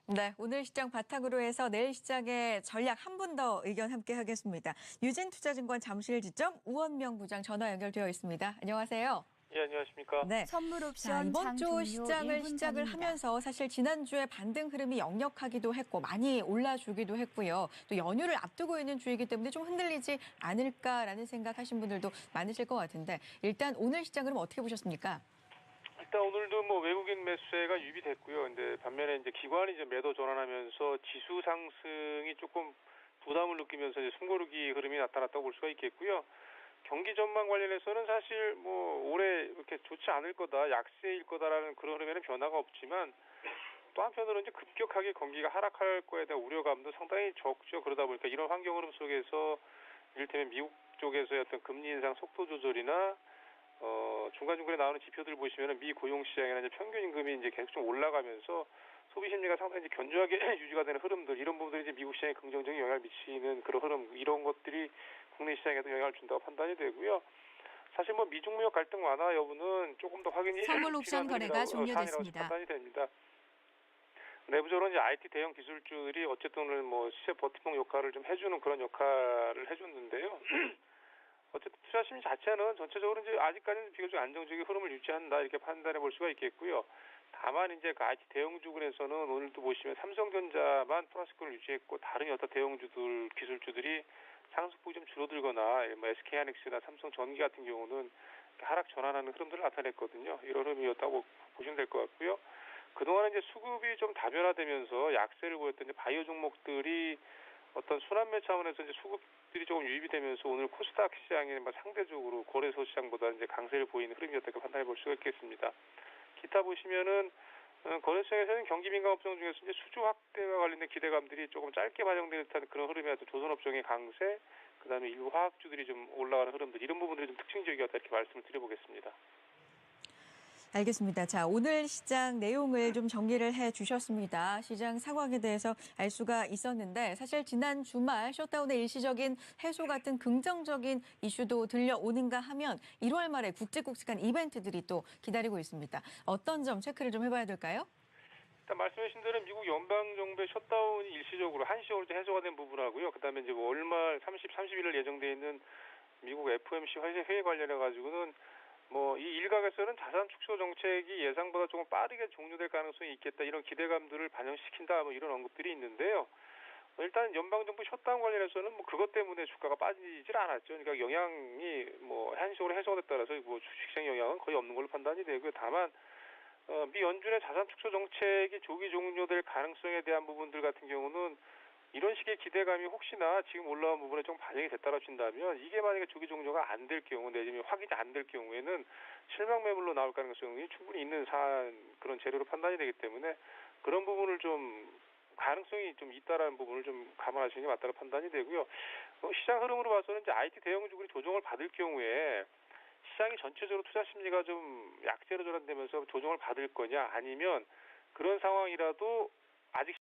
네, 오늘 시장 바탕으로 해서 내일 시장의 전략 한 분 더 의견 함께 하겠습니다. 유진투자증권 잠실지점 우원명 부장 전화 연결되어 있습니다. 안녕하세요. 예, 안녕하십니까. 네. 선물 자, 옵션 이번 주 장 시장을 종료 1분 시작을 전입니다. 하면서 사실 지난주에 반등 흐름이 역력하기도 했고 많이 올라주기도 했고요. 또 연휴를 앞두고 있는 주이기 때문에 좀 흔들리지 않을까라는 생각하신 분들도 많으실 것 같은데 일단 오늘 시장 그럼 어떻게 보셨습니까? 일단 오늘도 뭐 외국인 매수세가 유입됐고요. 근데 반면에 이제 기관이 이제 매도 전환하면서 지수 상승이 조금 부담을 느끼면서 이제 숨고르기 흐름이 나타났다고 볼 수가 있겠고요. 경기 전망 관련해서는 사실 뭐 올해 이렇게 좋지 않을 거다, 약세일 거다라는 그런 흐름에는 변화가 없지만 또 한편으로는 이제 급격하게 경기가 하락할 거에 대한 우려감도 상당히 적죠. 그러다 보니까 이런 환경 흐름 속에서 이를테면 미국 쪽에서의 어떤 금리 인상 속도 조절이나 중간중간에 나오는 지표들 보시면은 미 고용 시장이나 이제 평균 임금이 이제 계속 좀 올라가면서 소비 심리가 상당히 이제 견조하게 유지가 되는 흐름들, 이런 부분들이 이제 미국 시장에 긍정적인 영향을 미치는 그런 흐름, 이런 것들이 국내 시장에도 영향을 준다고 판단이 되고요. 사실 뭐 미중 무역 갈등 완화 여부는 조금 더 확인이 선물 옵션 필요한 거래가 사안이라고 종료됐습니다. 판단이 됩니다. 내부적으로 이제 IT 대형 기술주들이 어쨌든 뭐 시세 버팀목 역할을 좀 해주는 그런 역할을 해줬는데요. 어쨌든 투자 심리 자체는 전체적으로 이제 아직까지는 비교적 안정적인 흐름을 유지한다, 이렇게 판단해 볼 수가 있겠고요. 다만 이제 그 IT 대형주군에서는 오늘도 보시면 삼성전자만 플러스권을 유지했고 다른 여타 대형주들 기술주들이 상승폭이 좀 줄어들거나 뭐 SK하이닉스나 삼성전기 같은 경우는 하락 전환하는 흐름들을 나타냈거든요. 이런 흐름이었다고 보시면 될 것 같고요. 그동안 이제 수급이 좀 다변화되면서 약세를 보였던 이제 바이오 종목들이 어떤 순환매 차원에서 이제 수급들이 조금 유입이 되면서 오늘 코스닥 시장이 상대적으로 거래소 시장보다 이제 강세를 보이는 흐름이었다고 판단해 볼 수가 있겠습니다. 기타 보시면은 거래소에서는 경기 민감 업종 중에서 이제 수주 확대와 관련된 기대감들이 조금 짧게 반영되는 듯한 그런 흐름이라서 조선업종의 강세, 그다음에 일부 화학주들이 좀 올라가는 흐름들, 이런 부분들이 좀 특징적이었다, 이렇게 말씀을 드려보겠습니다. 알겠습니다. 자, 오늘 시장 내용을 좀 정리를 해 주셨습니다. 시장 상황에 대해서 알 수가 있었는데 사실 지난 주말 셧다운의 일시적인 해소 같은 긍정적인 이슈도 들려오는가 하면 1월 말에 굵직굵직한 이벤트들이 또 기다리고 있습니다. 어떤 점 체크를 좀 해봐야 될까요? 일단 말씀하신 대로 미국 연방정부의 셧다운이 일시적으로 한시적으로 해소가 된 부분하고요. 그다음에 이제 월말 31일 예정돼 있는 미국 FOMC 회의 관련해 가지고는 뭐 이 일각에서는 자산 축소 정책이 예상보다 조금 빠르게 종료될 가능성이 있겠다, 이런 기대감들을 반영시킨다, 뭐 이런 언급들이 있는데요. 일단 연방정부 셧다운 관련해서는 뭐 그것 때문에 주가가 빠지질 않았죠. 그러니까 영향이 뭐 한시적으로 해소가 됐다라서 뭐 주식시장 영향은 거의 없는 걸로 판단이 되고요. 다만 미 연준의 자산 축소 정책이 조기 종료될 가능성에 대한 부분들 같은 경우는 이런 식의 기대감이 혹시나 지금 올라온 부분에 좀 반영이 됐다라 친다면, 이게 만약에 조기 종료가 안 될 경우 내지는 확인이 안 될 경우에는 실망 매물로 나올 가능성이 충분히 있는 사안, 그런 재료로 판단이 되기 때문에 그런 부분을 좀 가능성이 좀 있다라는 부분을 좀 감안하시는 게 맞다고 판단이 되고요. 시장 흐름으로 봐서는 이제 IT 대형주들이 조정을 받을 경우에 시장이 전체적으로 투자 심리가 좀 약세로 전환되면서 조정을 받을 거냐, 아니면 그런 상황이라도 아직